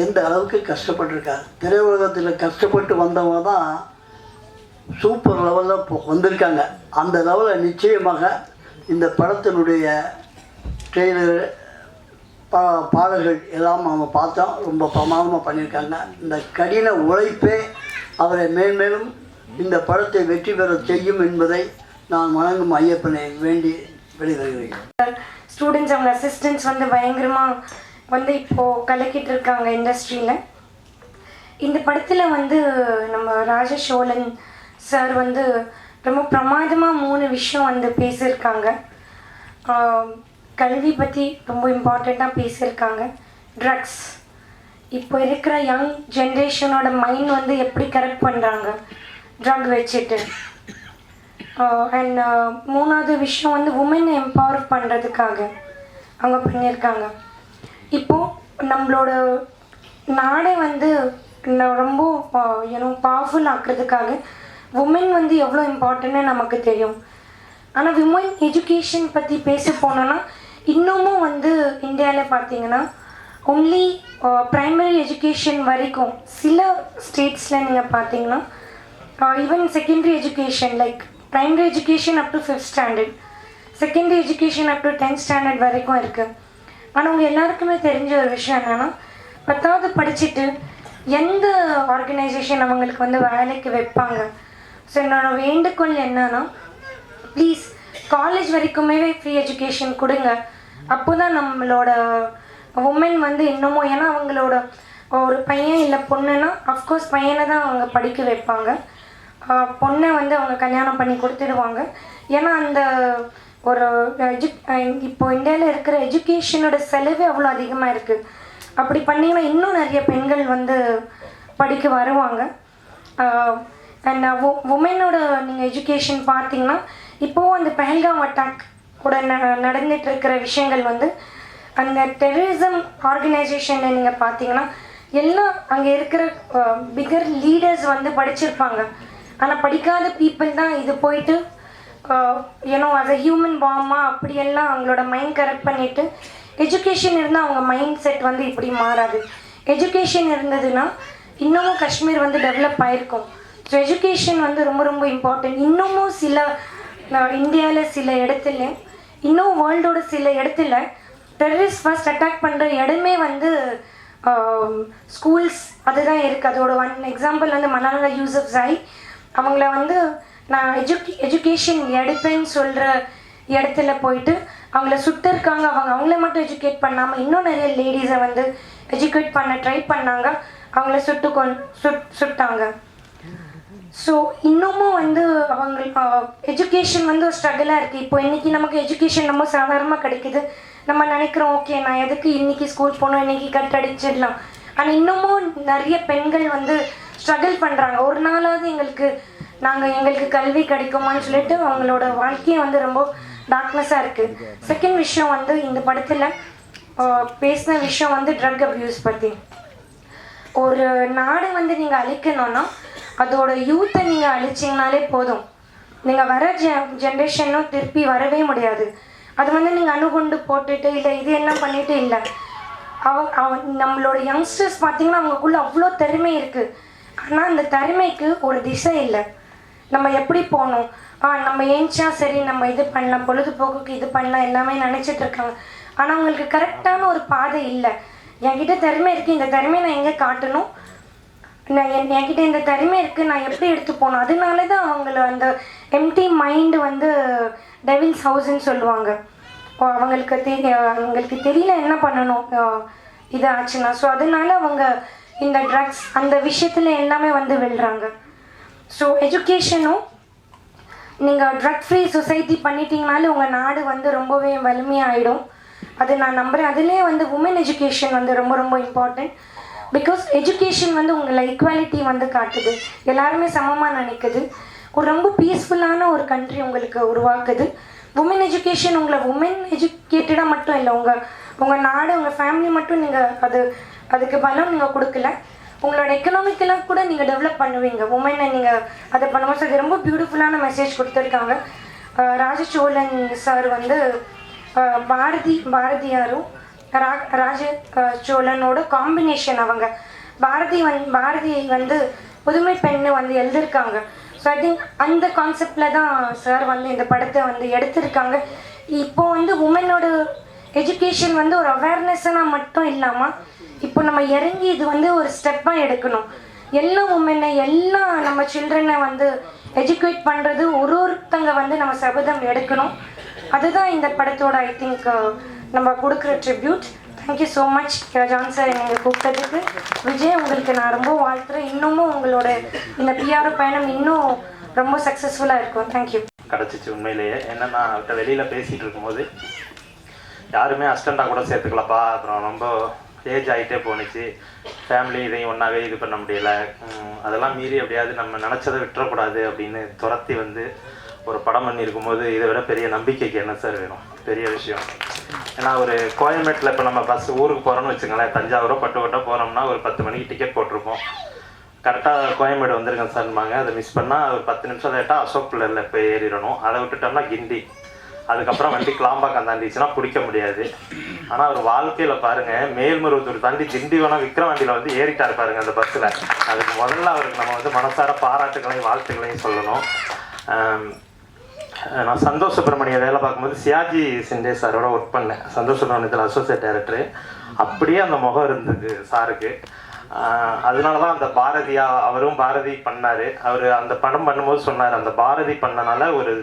எந்த அளவுக்கு கஷ்டப்பட்டிருக்கார். திரையுலகத்தில் கஷ்டப்பட்டு வந்தவங்க தான் சூப்பர் லெவலில் வந்திருக்காங்க. அந்த லெவலில் நிச்சயமாக இந்த படத்தினுடைய ட்ரெய்லர், பாடல்கள் எல்லாம் அவங்க பார்த்தோம். ரொம்ப பிரமாதமாக பண்ணியிருக்காங்க. இந்த கடின உழைப்பே அவரை மேன்மேலும் இந்த படத்தை வெற்றி பெற செய்யும் என்பதை நான் வணங்கும் ஐயப்பனை வேண்டி வெளிவருகிறேன். ஸ்டூடெண்ட்ஸ், அவங்க அசிஸ்டன்ட்ஸ் வந்து பயங்கரமாக வந்து இப்போது கலக்கிட்டு இருக்காங்க இண்டஸ்ட்ரியில். இந்த படத்தில் வந்து நம்ம ராஜசோழன் சார் வந்து ரொம்ப பிரமாதமாக 3 விஷயம் வந்து பேசியிருக்காங்க. கல்வி பற்றி ரொம்ப இம்பார்ட்டண்ட்டாக பேசியிருக்காங்க. ட்ரக்ஸ். இப்போ இருக்கிற யங் ஜென்ரேஷனோட மைண்ட் வந்து எப்படி கரெக்ட் பண்ணுறாங்க ட்ரக் வச்சுட்டு. அண்ட் மூணாவது விஷயம் வந்து உமனை எம்பவர் பண்ணுறதுக்காக அவங்க பண்ணியிருக்காங்க. இப்போது நம்மளோட நாடே வந்து ரொம்ப பவர்ஃபுல் ஆக்குறதுக்காக உமன் வந்து எவ்வளோ இம்பார்ட்டன்ட்னு நமக்கு தெரியும். ஆனால் விமன் எஜுகேஷன் பற்றி பேச போனோன்னா இன்னமும் வந்து இந்தியாவில் பார்த்தீங்கன்னா ஒன்லி ப்ரைமரி எஜுகேஷன் வரைக்கும் சில ஸ்டேட்ஸில் நீங்கள் பார்த்தீங்கன்னா even secondary education like primary education up to 5th standard, secondary education up to 10th standard வரைக்கும் இருக்குது. ஆனால் உங்கள் எல்லாருக்குமே தெரிஞ்ச ஒரு விஷயம் என்னென்னா 10வது படிச்சுட்டு எந்த ஆர்கனைசேஷன் அவங்களுக்கு வந்து வேலைக்கு வைப்பாங்க. ஸோ என்னோட வேண்டுகோள் என்னன்னா ப்ளீஸ் காலேஜ் வரைக்குமே ஃப்ரீ எஜுகேஷன் கொடுங்க. அப்போ தான் நம்மளோட உமன் வந்து இன்னமும், ஏன்னா அவங்களோட ஒரு பையன் இல்லை பொண்ணுன்னா அஃப்கோர்ஸ் பையனை தான் அவங்க படிக்க வைப்பாங்க, பொண்ணை வந்து அவங்க கல்யாணம் பண்ணி கொடுத்துடுவாங்க. ஏன்னா அந்த ஒரு இப்போ இந்தியாவில் இருக்கிற எஜுகேஷனோட செலவே அவ்வளோ அதிகமாக இருக்குது. அப்படி பண்ணிங்கன்னா இன்னும் நிறைய பெண்கள் வந்து படிக்க வருவாங்க. அண்ட் உமனோட நீங்கள் எஜுகேஷன் பார்த்தீங்கன்னா இப்போது அந்த பெஹல்காம் அட்டாக் கூட நடந்துட்டு இருக்கிற விஷயங்கள் வந்து அந்த டெரரிசம் ஆர்கனைசேஷனில் நீங்கள் பார்த்தீங்கன்னா எல்லாம் அங்கே இருக்கிற பிகர் லீடர்ஸ் வந்து படிச்சிருப்பாங்க. ஆனால் படிக்காத பீப்புள் தான் இது போயிட்டு as a ஹியூமன் பாமாக அப்படியெல்லாம் அவங்களோட மைண்ட் கரெக்ட் பண்ணிவிட்டு, எஜுகேஷன் இருந்தால் அவங்க மைண்ட் செட் வந்து இப்படி மாறாது. எஜுகேஷன் இருந்ததுன்னா இன்னமும் காஷ்மீர் வந்து டெவலப் ஆகிருக்கும். ஸோ எஜுகேஷன் வந்து ரொம்ப ரொம்ப இம்பார்ட்டன்ட். இன்னமும் சில இந்தியாவில் சில இடத்துல, இன்னும் வேர்ல்டோட சில இடத்துல டெரரிஸ்ட் ஃபர்ஸ்ட் அட்டாக் பண்ணுற இடமே வந்து ஸ்கூல்ஸ் அதுதான் இருக்குது. அதோட எக்ஸாம்பிள் வந்து மலாலா யூசப்ஸாய் அவங்கள வந்து நான் எஜுகேஷன் எடுப்பேன்னு சொல்கிற இடத்துல போயிட்டு அவங்கள சுட்டிருக்காங்க. அவங்கள மட்டும் எஜுகேட் பண்ணாமல் இன்னும் நிறைய லேடிஸை வந்து எஜுகேட் பண்ண ட்ரை பண்ணாங்க, அவங்கள சுட்டாங்க. ஸோ இன்னமும் வந்து அவங்க எஜுகேஷன் வந்து ஒரு ஸ்ட்ரகிளாக இருக்குது. இப்போ இன்றைக்கி நமக்கு எஜுகேஷன் ரொம்ப சாதாரணமாக கிடைக்குது. நம்ம நினைக்கிறோம் ஓகே நான் எதுக்கு இன்றைக்கி ஸ்கூல் போகணும், இன்றைக்கி கட் அடிச்சிடலாம். ஆனால் இன்னமும் நிறைய பெண்கள் வந்து ஸ்ட்ரகிள் பண்ணுறாங்க. ஒரு நாளாவது எங்களுக்கு கல்வி கிடைக்குமான்னு சொல்லிட்டு அவங்களோட வாழ்க்கையை வந்து ரொம்ப டார்க்னஸாக இருக்குது. செகண்ட் விஷயம் வந்து இந்த படத்தில் பேசின விஷயம் வந்து ட்ரக் அப்யூஸ் பற்றி. ஒரு நாடு வந்து நீங்கள் அழிக்கணும்னா அதோட யூத்தை நீங்கள் அழிச்சிங்கனாலே போதும். நீங்கள் வர ஜென்ரேஷனும் திருப்பி வரவே முடியாது. அது வந்து நீங்கள் அணுகுண்டு போட்டுட்டு இல்லை இது என்ன பண்ணிட்டு இல்லை. நம்மளோட யங்ஸ்டர்ஸ் பார்த்தீங்கன்னா அவங்களுக்குள்ள அவ்வளோ திறமை இருக்குது. ஆனால் அந்த திறமைக்கு ஒரு திசை இல்லை. நம்ம எப்படி போகணும், நம்ம ஏன்ச்சா சரி நம்ம இது பண்ணலாம், பொழுதுபோக்குக்கு இது பண்ணலாம் எல்லாமே நினச்சிட்டு இருக்காங்க. ஆனால் அவங்களுக்கு கரெக்டான ஒரு பாதை இல்லை. என்கிட்ட திறமை இருக்குது, இந்த திறமையை நான் எங்கே காட்டணும், என்கிட்ட இந்த திறமை இருக்குது, நான் எப்படி எடுத்து போகணும். அதனால தான் அவங்கள அந்த எம்டி மைண்டு வந்து டெவில்ஸ் ஹவுஸ்ன்னு சொல்லுவாங்க. அவங்களுக்கு தெரியல என்ன பண்ணணும் இது ஆச்சுன்னா. ஸோ அதனால அவங்க இந்த ட்ரக்ஸ் அந்த விஷயத்தில் எல்லாமே வந்து விழுறாங்க. ஸோ எஜுகேஷனும் நீங்கள் ட்ரக் ஃப்ரீ சொசைட்டி பண்ணிட்டீங்கனாலே உங்கள் நாடு வந்து ரொம்பவே வலிமையாகிடும். அது நான் நம்புகிறேன். அதுலேயே வந்து உமன் எஜுகேஷன் வந்து ரொம்ப ரொம்ப இம்பார்ட்டண்ட். பிகாஸ் எஜுகேஷன் வந்து உங்களை ஈக்குவாலிட்டி வந்து காட்டுது, எல்லாருமே சமமாக நினைக்குது, ஒரு ரொம்ப பீஸ்ஃபுல்லான ஒரு கண்ட்ரி உங்களுக்கு உருவாக்குது. உமன் எஜுகேஷன் உங்களை உமன் எஜுகேட்டடாக மட்டும் இல்லை, உங்கள் நாடு உங்கள் ஃபேமிலி மட்டும் நீங்கள் அதுக்கு பலம் நீங்கள் கொடுக்கல, உங்களோட எக்கனாமிக்கெல்லாம் கூட நீங்கள் டெவலப் பண்ணுவீங்க உமனை நீங்கள் அதை பண்ணும்போது. அது ரொம்ப பியூட்டிஃபுல்லான மெசேஜ் கொடுத்துருக்காங்க. ராஜசோழன் சார் வந்து பாரதியாரும் ராஜ சோழனோட காம்பினேஷன். அவங்க பாரதி வந்து புதுமை பெண்ணு வந்து எழுதியிருக்காங்க. ஸோ ஐ திங்க் அந்த கான்செப்டில் தான் சார் வந்து இந்த படத்தை வந்து எடுத்திருக்காங்க. இப்போ வந்து உமனோட எஜுகேஷன் வந்து ஒரு அவேர்னஸ்ஸாக மட்டும் இல்லாமல் இப்போ நம்ம இறங்கி இது வந்து ஒரு ஸ்டெப்பாக எடுக்கணும். எல்லா உமனை எல்லா நம்ம சில்ட்ரனை வந்து எஜுகேட் பண்ணுறது ஒருத்தங்க வந்து நம்ம சபதம் எடுக்கணும். அதுதான் இந்த படத்தோட ஐ திங்க் நம்ம கொடுக்குற tribute. Thank you so much John sir நீங்கள் கூப்பிட்டதுக்கு. விஜய் உங்களுக்கு நான் ரொம்ப வாழ்த்துறேன். இன்னமும் உங்களோட இந்த பிஆர் பயணம் இன்னும் ரொம்ப சக்ஸஸ்ஃபுல்லாக இருக்கும். தேங்க்யூ. கிடச்சிச்சு உண்மையிலேயே. என்னென்னா அவர்கிட்ட வெளியில் பேசிகிட்டு இருக்கும்போது யாருமே அசிஸ்டண்ட்டாக கூட சேர்த்துக்கலப்பா, அப்புறம் ரொம்ப ஏஜ் ஆகிட்டே போணுச்சு, ஃபேமிலி இதையும் ஒன்றாவே இது பண்ண முடியலை. அதெல்லாம் மீறி எப்படியாவது நம்ம நினச்சதை விட்டுறக்கூடாது அப்படின்னு துரத்தி வந்து ஒரு படம் பண்ணியிருக்கும் போது இதை விட பெரிய நம்பிக்கைக்கு என்ன சார் வேணும்? பெரிய விஷயம். ஏன்னா ஒரு கோயம்பேட்டில் இப்போ நம்ம பஸ் ஊருக்கு போகிறோன்னு வச்சுக்கோங்களேன், தஞ்சாவூரோ பட்டுக்கோட்டை போகிறோம்னா ஒரு 10 மணிக்கு டிக்கெட் போட்டிருப்போம். கரெக்டாக கோயம்பேடு வந்திருக்கேன் சார்பாங்க, அதை மிஸ் பண்ணால் ஒரு 10 நிமிஷம் லேட்டாக அசோக் பிள்ளையில் போய் ஏறிடணும். அதை விட்டுட்டோம்னா கிண்டி, அதுக்கப்புறம் வண்டி கிளாம்பாக்கம் தாண்டிச்சுன்னா பிடிக்க முடியாது. ஆனால் அவர் வாழ்க்கையில் பாருங்கள், மேல்மருவத்தூர் தாண்டி திண்டிவனம் விக்ரவாண்டியில் வந்து ஏறிட்டார் பாருங்கள் அந்த பஸ்ஸில். அதுக்கு முதல்ல அவருக்கு நம்ம வந்து மனசார பாராட்டுகளையும் வாழ்த்துக்களையும் சொல்லணும். நான் சந்தோஷ் சுப்ரமணிய வேலை பார்க்கும்போது சியாஜி சிண்டே சாரோட ஒர்க் பண்ணேன், சந்தோஷ் சுப்ரமணியத்தில் அசோசியேட் டைரக்டரு. அப்படியே அந்த முகம் இருந்தது சாருக்கு. அதனால தான் அந்த பாரதியா அவரும் பாரதி பண்ணார். அவர் அந்த படம் பண்ணும்போது சொன்னார், அந்த பாரதி பண்ணனால ஒரு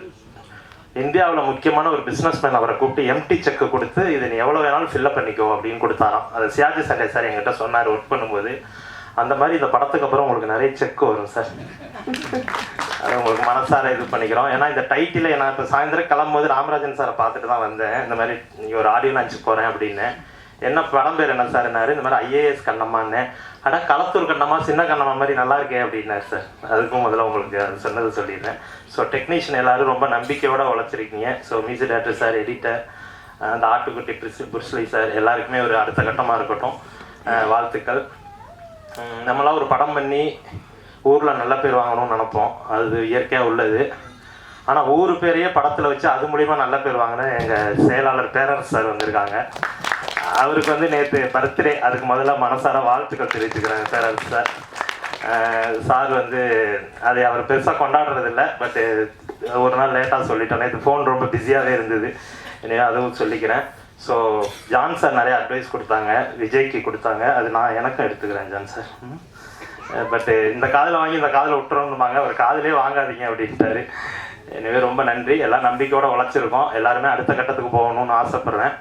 இந்தியாவில் முக்கியமான ஒரு பிஸ்னஸ் மேன் அவரை கூப்பிட்டு எம்டி செக்கு கொடுத்து இதை நீ எவ்வளோ வேணாலும் ஃபில்லப் பண்ணிக்கோ அப்படின்னு கொடுத்தாராம். அது சியாஜி சண்டே சார் என்கிட்ட சொன்னார் ஒர்க் பண்ணும்போது. அந்த மாதிரி இந்த படத்துக்கு அப்புறம் உங்களுக்கு நிறைய செக் வரும் சார். அது உங்களுக்கு மனசார இது பண்ணிக்கிறோம். ஏன்னா இந்த டைட்டில் நான் இப்போ சாயந்தரம் கிளம்பும்போது ராமராஜன் சாரை பார்த்துட்டு தான் வந்தேன். இந்த மாதிரி நீங்கள் ஒரு ஆடியோ லான்ச்சு போகிறேன் அப்படின்னு. என்ன படம் பேர் என்ன சார்னாரு? இந்த மாதிரி ஐஏஎஸ் கண்ணம்மான்னு. ஆனால் களத்தூர் கண்ணம்மா சின்ன கண்ணம்மா மாதிரி நல்லா இருக்கே அப்படின்னாரு சார். அதுக்கும் முதல்ல உங்களுக்கு அது சொன்னது சொல்லிடுறேன். ஸோ டெக்னீஷியன் எல்லோரும் ரொம்ப நம்பிக்கையோடு உழைச்சிருக்கீங்க. So music director sir, editor, அந்த ஆட்டுக்குட்டி புருஸ்லி சார் எல்லாருக்குமே ஒரு அடுத்த கட்டமாக இருக்கட்டும், வாழ்த்துக்கள். நம்மளாம் ஒரு படம் பண்ணி ஊரில் நல்ல பேர் வாங்கணும்னு நினைப்போம், அது இயற்கையாக உள்ளது. ஆனால் ஊர் பேரையே படத்தில் வச்சு அது மூலிமா நல்ல பேர் வாங்கின எங்கள் செயலாளர் பேரரசு சார் வந்திருக்காங்க. அவருக்கு வந்து நேற்று பர்த்டே, அதுக்கு முதல்ல மனசார வாழ்த்துக்கள் தெரிவிச்சுக்கிறேன் பேரரசு சார். சார் வந்து அதை அவர் பெருசாக கொண்டாடுறதில்ல, பட்டு ஒரு நாள் லேட்டாக சொல்லிட்டோம். நேற்று ஃபோன் ரொம்ப பிஸியாகவே இருந்தது, எனவே அதுவும் சொல்லிக்கிறேன். ஸோ ஜான் சார் நிறைய அட்வைஸ் கொடுத்தாங்க, விஜய்க்கு கொடுத்தாங்க, அது நான் எனக்கும் எடுத்துக்கிறேன் ஜான் சார். பட்டு இந்த காதில் வாங்கி இந்த காதில் விட்டுறோம்னுமாங்க, ஒரு காதிலே வாங்காதீங்க அப்படின்ட்டாரு. எனவே ரொம்ப நன்றி. எல்லாம் நம்பிக்கையோடு உழைச்சிருக்கோம். எல்லாருமே அடுத்த கட்டத்துக்கு போகணும்னு ஆசைப்பட்றேன்.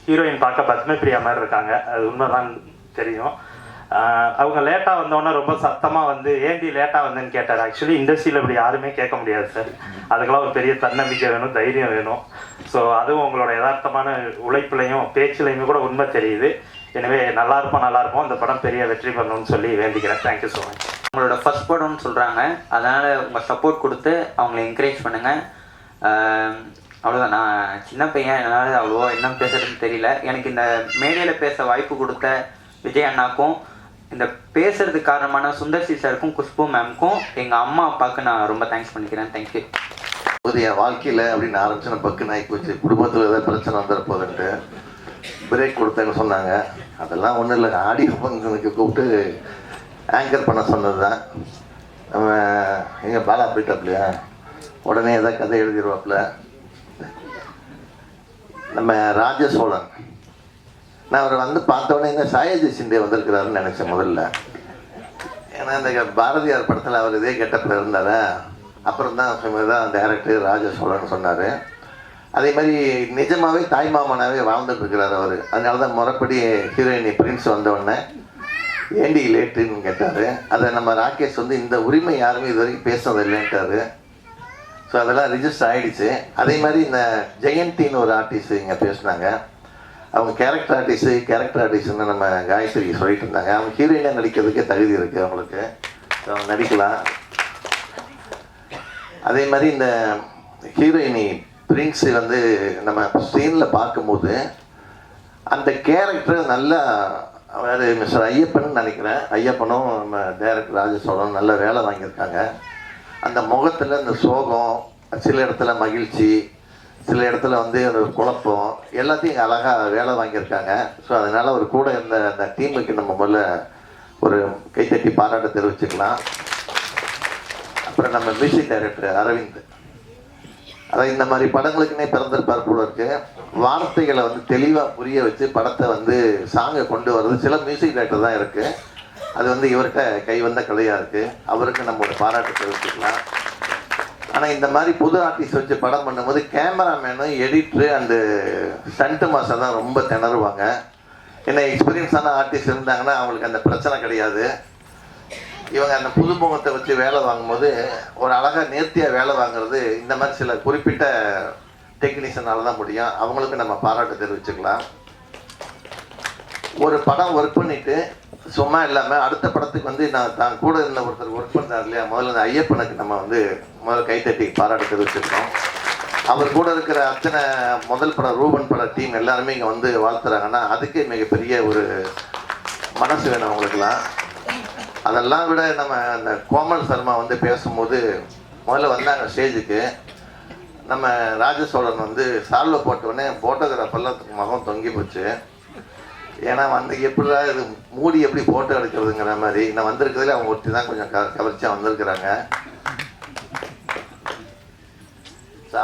ஹீரோயின் பார்க்க பத்ம பிரியா மாதிரி இருக்காங்க, அது உண்மைதான் தெரியும். அவங்க லேட்டாக வந்தோடனே ரொம்ப சத்தமாக வந்து ஏண்டி லேட்டாக வந்தேன்னு கேட்டார். ஆக்சுவலி இண்டஸ்ட்ரியில் இப்படி யாருமே கேட்க முடியாது சார், அதுக்கெல்லாம் ஒரு பெரிய தன்னம்பிக்கை வேணும், தைரியம் வேணும். ஸோ அதுவும் உங்களோட யதார்த்தமான உழைப்புலையும் பேச்சுலையுமே கூட உண்மை தெரியுது. எனவே நல்லா இருப்போம், இந்த படம் பெரிய வெற்றி பண்ணணும்னு சொல்லி வேண்டிக்கிறேன். Thank you so much. உங்களோட ஃபர்ஸ்ட் படம்னு சொல்கிறாங்க, அதனால் உங்கள் சப்போர்ட் கொடுத்து அவங்கள என்கரேஜ் பண்ணுங்கள். அவ்வளோதான். நான் சின்ன பையன், என்னால் அவ்வளோவா என்ன பேசுகிறதுன்னு தெரியல. எனக்கு இந்த மேடையில் பேச வாய்ப்பு கொடுத்த விஜய் அண்ணாக்கும், இந்த பேசுறதுக்கு காரணமான சுந்தர்சி சாருக்கும், குஷ்பு மேம்க்கும், எங்கள் அம்மா அப்பாவுக்கு நான் ரொம்ப தேங்க்ஸ் பண்ணிக்கிறேன். தேங்க்யூ. என் வாழ்க்கையில் அப்படின்னு ஆரம்பிச்சு நான் பக்கு நாய்க்கு வச்சு குடும்பத்தில் ஏதாவது பிரச்சனை வந்துட போதுன்ட்டு பிரேக் கொடுத்தேன்னு சொன்னாங்க. அதெல்லாம் ஒன்றும் இல்லை, ஆடியோ ஃபங்க்ஷனுக்கு கூப்பிட்டு ஆங்கர் பண்ண சொன்னது தான். நம்ம எங்கள் பாலா போயிட்டாப்லையா, உடனே ஏதாவது கதை எழுதிடுவாப்புல. நம்ம ராஜசோழன், நான் அவரை வந்து பார்த்தோன்னே இந்த சாயாஜி சிண்டே வந்திருக்கிறாருன்னு நினச்சேன் முதல்ல. ஏன்னா இந்த பாரதியார் படத்தில் அவர் இதே கெட்டப்பில் இருந்தார். அப்புறம் தான் டைரக்டர் ராஜசோழன் சொன்னார். அதே மாதிரி நிஜமாகவே தாய்மாமனாகவே வாழ்ந்துட்டு இருக்கிறார் அவர். அதனால தான் முறைப்படி ஹீரோயினி பிரின்ஸ் வந்தோடனே ஏண்டி லேட்டுன்னு கேட்டார். அதை நம்ம ராகேஷ் வந்து இந்த உரிமை யாருமே இது வரைக்கும் பேசுனது இல்லைன்ட்டார். ஸோ அதெல்லாம் ரிஜிஸ்டர் ஆகிடுச்சு. அதே மாதிரி இந்த ஜெயந்தின்னு ஒரு ஆர்டிஸ்ட் இங்கே பேசினாங்க. அவங்க கேரக்டர் ஆர்டிஸ்ட்னு நம்ம காயத்ரி சொல்லிட்டு இருந்தாங்க. அவங்க ஹீரோயினாக நடிக்கிறதுக்கே தகுதி இருக்குது அவங்களுக்கு, ஸோ அவங்க நடிக்கலாம். அதே மாதிரி இந்த ஹீரோயினி பிரின்ஸ் வந்து நம்ம ஸ்க்ரீனில் பார்க்கும்போது அந்த கேரக்டர் நல்லா, அதாவது மிஸ்டர் ஐயப்பன் நினைக்கிறேன், ஐயப்பனும் நம்ம டைரக்டர் ராஜசோழனும் நல்ல வேலை வாங்கியிருக்காங்க. அந்த முகத்தில் இந்த சோகம், சில இடத்துல மகிழ்ச்சி, சில இடத்துல வந்து ஒரு குழப்பம், எல்லாத்தையும் அழகாக வேலை வாங்கியிருக்காங்க. ஸோ அதனால் ஒரு கூட இருந்த அந்த டீமுக்கு நம்ம முதல்ல ஒரு கைத்தட்டி பாராட்ட தெரிவிச்சுக்கலாம். அப்புறம் நம்ம மியூசிக் டைரக்டர் அரவிந்த், அதாவது இந்த மாதிரி படங்களுக்குன்னே பிறந்திருப்பார் போல இருக்கு. வார்த்தைகளை வந்து தெளிவாக புரிய வச்சு படத்தை வந்து சாங்கை கொண்டு வர்றது சில மியூசிக் டைரக்டர் தான் இருக்குது. அது வந்து இவர்கிட்ட கை வந்த கலையாக இருக்குது. அவருக்கு நம்ம ஒரு பாராட்டு தெரிவிச்சுக்கலாம். ஆனால் இந்த மாதிரி புது ஆர்டிஸ்ட் வச்சு படம் பண்ணும்போது கேமராமேனும் எடிட்ரு அந்த ஸ்டண்ட் மாஸ்டர் தான் ரொம்ப திணறுவாங்க. ஏன்னா எக்ஸ்பீரியன்ஸான ஆர்டிஸ்ட் இருந்தாங்கன்னா அவங்களுக்கு அந்த பிரச்சனை கிடையாது. இவங்க அந்த புதுமுகத்தை வச்சு வேலை வாங்கும்போது ஒரு அழகாக நேர்த்தியாக வேலை வாங்குறது இந்த மாதிரி சில குறிப்பிட்ட டெக்னீஷியனால தான் முடியும். அவங்களுக்கு நம்ம பாராட்டு தெரிவிச்சுக்கலாம். ஒரு படம் ஒர்க் பண்ணிவிட்டு சும்மா இல்லாமல் அடுத்த படத்துக்கு வந்து தான் கூட இருந்த ஒருத்தர் ஒர்க் பண்ணுறாரு இல்லையா, முதல்ல இந்த ஐயப்பனுக்கு நம்ம வந்து முதல்ல கைத்தட்டி பாராட்டு தெரிவிச்சிருக்கோம். அவர் கூட இருக்கிற அத்தனை முதல் படம் ரூபன் பட டீம் எல்லாருமே இங்கே வந்து வாழ்த்துறாங்கன்னா அதுக்கே மிகப்பெரிய ஒரு மனசு வேணும் அவங்களுக்குலாம். அதெல்லாம் விட நம்ம அந்த கோமல் சர்மா வந்து பேசும்போது முதல்ல வந்தாங்க ஸ்டேஜுக்கு, நம்ம ராஜசோழன் வந்து சால்வை போட்டோடனே ஃபோட்டோகிராஃபர்லாம் முகம் தொங்கி போச்சு. ஏன்னா வந்து எப்படிடா இது மூடி எப்படி ஃபோட்டோ எடுக்கிறதுங்கிற மாதிரி. நான் வந்திருக்கிறதுல அவங்க ஒருத்தி தான் கொஞ்சம் கவர்ச்சியாக வந்திருக்கிறாங்க.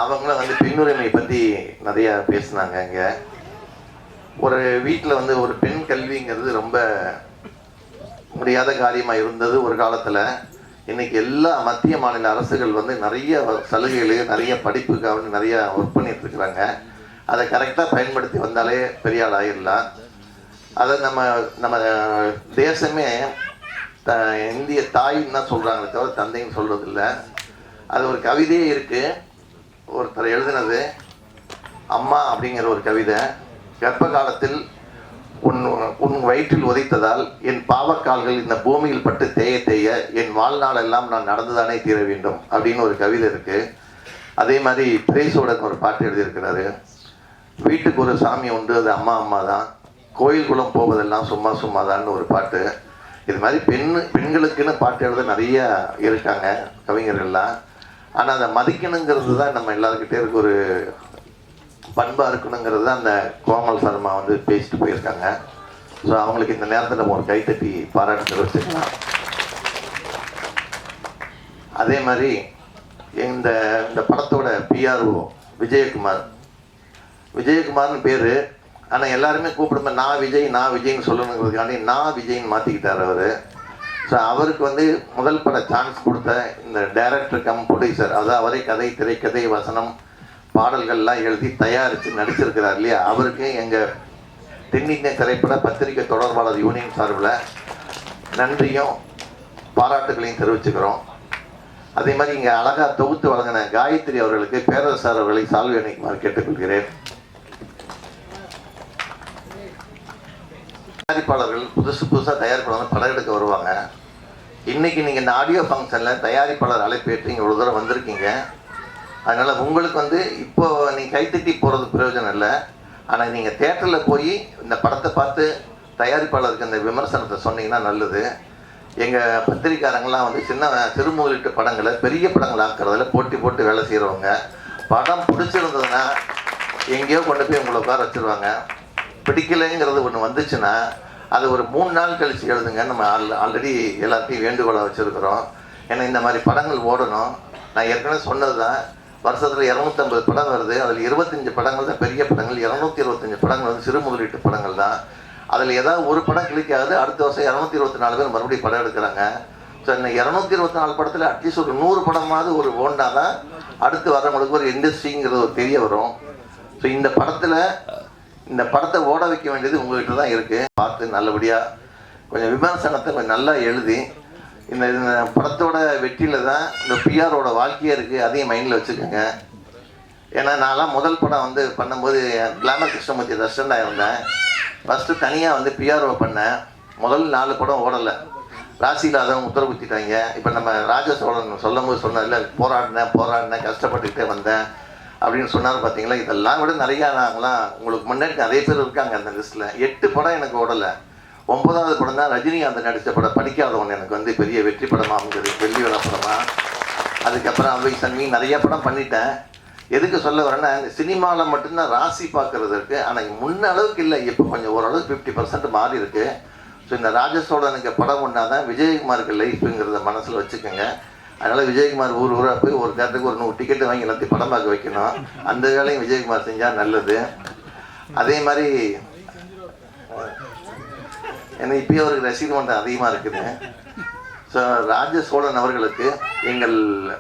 அவங்களும் வந்து பெண்ணுரிமை பற்றி நிறையா பேசினாங்க. இங்கே ஒரு வீட்டில் வந்து ஒரு பெண் கல்விங்கிறது ரொம்ப முடியாத காரியமாக இருந்தது ஒரு காலத்தில். இன்றைக்கி எல்லா மத்திய மாநில அரசுகள் வந்து நிறைய சலுகைகள் நிறைய படிப்புக்காக நிறையா ஒர்க் பண்ணிட்டு இருக்கிறாங்க. அதை கரெக்டாக பயன்படுத்தி வந்தாலே பெரிய ஆள் ஆகிடலாம். அதை நம்ம தேசமே இந்திய தாயின்னு தான் சொல்கிறாங்களே தவிர தந்தைன்னு சொல்கிறது இல்லை. அது ஒரு கவிதையே இருக்குது, ஒருத்தர் எழுதினது அம்மா அப்படிங்கிற ஒரு கவிதை. கர்ப்ப காலத்தில் உன் வயிற்றில் உதைத்ததால் என் பாவக்கால்கள் இந்த பூமியில் பட்டு தேய தேய என் வாழ்நாள் எல்லாம் நான் நடந்துதானே தீர வேண்டும் அப்படின்னு ஒரு கவிதை இருக்குது. அதே மாதிரி பிரேசோடன் ஒரு பாட்டு எழுதியிருக்கிறாரு. வீட்டுக்கு ஒரு சாமி உண்டு, அது அம்மா அம்மா தான், கோயில் குளம் போவதெல்லாம் சும்மா சும்மா தான்னு ஒரு பாட்டு. இது மாதிரி பெண்களுக்குன்னு பாட்டு எழுத நிறைய இருக்காங்க கவிஞர்கள்லாம். ஆனால் அதை மதிக்கணுங்கிறது தான் நம்ம எல்லாருக்கிட்டே இருக்க ஒரு பண்பாக இருக்கணுங்கிறது தான் அந்த கோமல் சர்மா வந்து பேசிட்டு போயிருக்காங்க. ஸோ அவங்களுக்கு இந்த நேரத்தில் நம்ம ஒரு கைத்தட்டி பாராட்டு தெரிவிச்சுக்கலாம். அதே மாதிரி இந்த படத்தோட பிஆர்ஓ விஜயகுமார்னு பேர். ஆனால் எல்லாருமே கூப்பிடும்போது நான் விஜய்னு சொல்லணுங்கிறதுக்காண்டி நான் விஜய்னு மாற்றிக்கிட்டார் அவர். ஸோ அவருக்கு வந்து முதல் பட சான்ஸ் கொடுத்த இந்த டைரக்டர் கம் ப்ரொடியூசர், அதாவது அவரே கதை திரைக்கதை வசனம் பாடல்கள்லாம் எழுதி தயாரித்து நடிச்சிருக்கிறார் இல்லையா, அவருக்கு எங்கள் தென்னிந்திய திரைப்பட பத்திரிகை தொடர்பாளர் யூனியன் சார்பில் நன்றியும் பாராட்டுகளையும் தெரிவிச்சுக்கிறோம். அதே மாதிரி இங்கே அழகாக தொகுத்து வழங்கின காயத்ரி அவர்களுக்கு பேரரசர் அவர்களை சால்வை அணிக்குமாறு கேட்டுக்கொள்கிறேன். தயாரிப்பாளர்கள் புதுசாக தயாரிப்பாளர் படம் எடுக்க வருவாங்க. இன்றைக்கி நீங்கள் இந்த ஆடியோ ஃபங்க்ஷனில் தயாரிப்பாளர் அழைப்பேற்று இங்கே ஒரு தடவை வந்திருக்கீங்க. அதனால் உங்களுக்கு வந்து இப்போது நீங்கள் கைத்தட்டி போகிறது பிரயோஜனம் இல்லை. ஆனால் நீங்கள் தேட்டரில் போய் இந்த படத்தை பார்த்து தயாரிப்பாளருக்கு இந்த விமர்சனத்தை சொன்னீங்கன்னா நல்லது. எங்கள் பத்திரிக்காரங்களாம் வந்து சிறு முதலீட்டு படங்களை பெரிய படங்கள் ஆக்கிறதுல போட்டு வேலை செய்கிறவங்க. படம் பிடிச்சிருந்ததுன்னா எங்கேயோ கொண்டு போய் உங்களை உட்கார வச்சுருவாங்க. பிடிக்கலைங்கிறது ஒன்று வந்துச்சுன்னா அது ஒரு 3 நாள் கழித்து எழுதுங்க. நம்ம ஆல்ரெடி எல்லாத்தையும் வேண்டுகோளாக வச்சுருக்கிறோம். ஏன்னா இந்த மாதிரி படங்கள் ஓடணும். நான் ஏற்கனவே சொன்னது தான், வருஷத்தில் 250 படம் வருது. அதில் 25 படங்கள் தான் பெரிய படங்கள், 225 படங்கள் வந்து சிறு முதலீட்டு படங்கள் தான். அதில் ஏதாவது ஒரு படம் கிளிக் ஆகுது, அடுத்த வருஷம் 224 பேர் மறுபடியும் படம் எடுக்கிறாங்க. ஸோ இந்த 224 படத்தில் அட்லீஸ்ட் ஒரு 100 படமாவது ஒரு ஓண்டா தான் அடுத்து வரவங்களுக்கு ஒரு இண்டஸ்ட்ரிங்கிறது ஒரு தெரிய வரும். ஸோ இந்த படத்தை ஓட வைக்க வேண்டியது உங்கள்கிட்ட தான் இருக்குது. பார்த்து நல்லபடியாக கொஞ்சம் விமர்சனத்தை கொஞ்சம் நல்லா எழுதி இந்த படத்தோட வெற்றியில் தான் இந்த பிஆரோட வாழ்க்கையே இருக்குது. அதையும் மைண்டில் வச்சுக்கோங்க. ஏன்னா நான்லாம் முதல் படம் வந்து பண்ணும்போது கிளாமர் கிருஷ்ணமூர்த்தி ரெஸ்டண்டாக இருந்தேன். ஃபஸ்ட்டு தனியாக வந்து பிஆர்ஓ பண்ணேன். முதல் 4 படம் ஓடலை. ராசியில்லாதவங்க உத்தரவு குத்திட்டாங்க. இப்போ நம்ம ராஜசோழன் சொல்லும் போது சொன்னதில்ல, போராடினேன் கஷ்டப்பட்டுக்கிட்டே வந்தேன் அப்படின்னு சொன்னார். பார்த்தீங்களா, இதெல்லாம் விட நிறையா நாங்களாம் உங்களுக்கு முன்னாடி நிறைய பேர் இருக்காங்க அந்த லிஸ்ட்டில். 8 படம் எனக்கு ஓடலை. 9வது படம் தான் ரஜினிகாந்த் நடித்த படம் படிக்காதவன் எனக்கு வந்து பெரிய வெற்றி படமாக அமைஞ்சது, வெள்ளி விழா படமாக. அதுக்கப்புறம் அவை சன்மி நிறைய படம் பண்ணிட்டேன். எதுக்கு சொல்ல வரேன்னா, இந்த சினிமாவில் மட்டும்தான் ராசி பார்க்குறது இருக்குது. ஆனால் முன்ன அளவுக்கு இல்லை, இப்போ கொஞ்சம் ஓரளவுக்கு 50% மாறி இருக்குது. ஸோ இந்த ராஜசோழனுக்கு படம் ஒன்றா தான் விஜயகுமாருக்கு லைஃப்புங்கிறத மனசில் வச்சுக்கோங்க. அதனால் விஜயகுமார் ஊராக போய் ஒரு தேட்டருக்கு ஒரு 100 டிக்கெட்டு வாங்கி எல்லாத்தையும் படம் பார்க்க வைக்கணும். அந்த வேலையும் விஜயகுமார் செஞ்சால் நல்லது. அதே மாதிரி ஏன்னா இப்போயே அவருக்கு ரசிகர் மன்றம் அதிகமாக இருக்குது. ஸோ ராஜசோழன் அவர்களுக்கு எங்கள்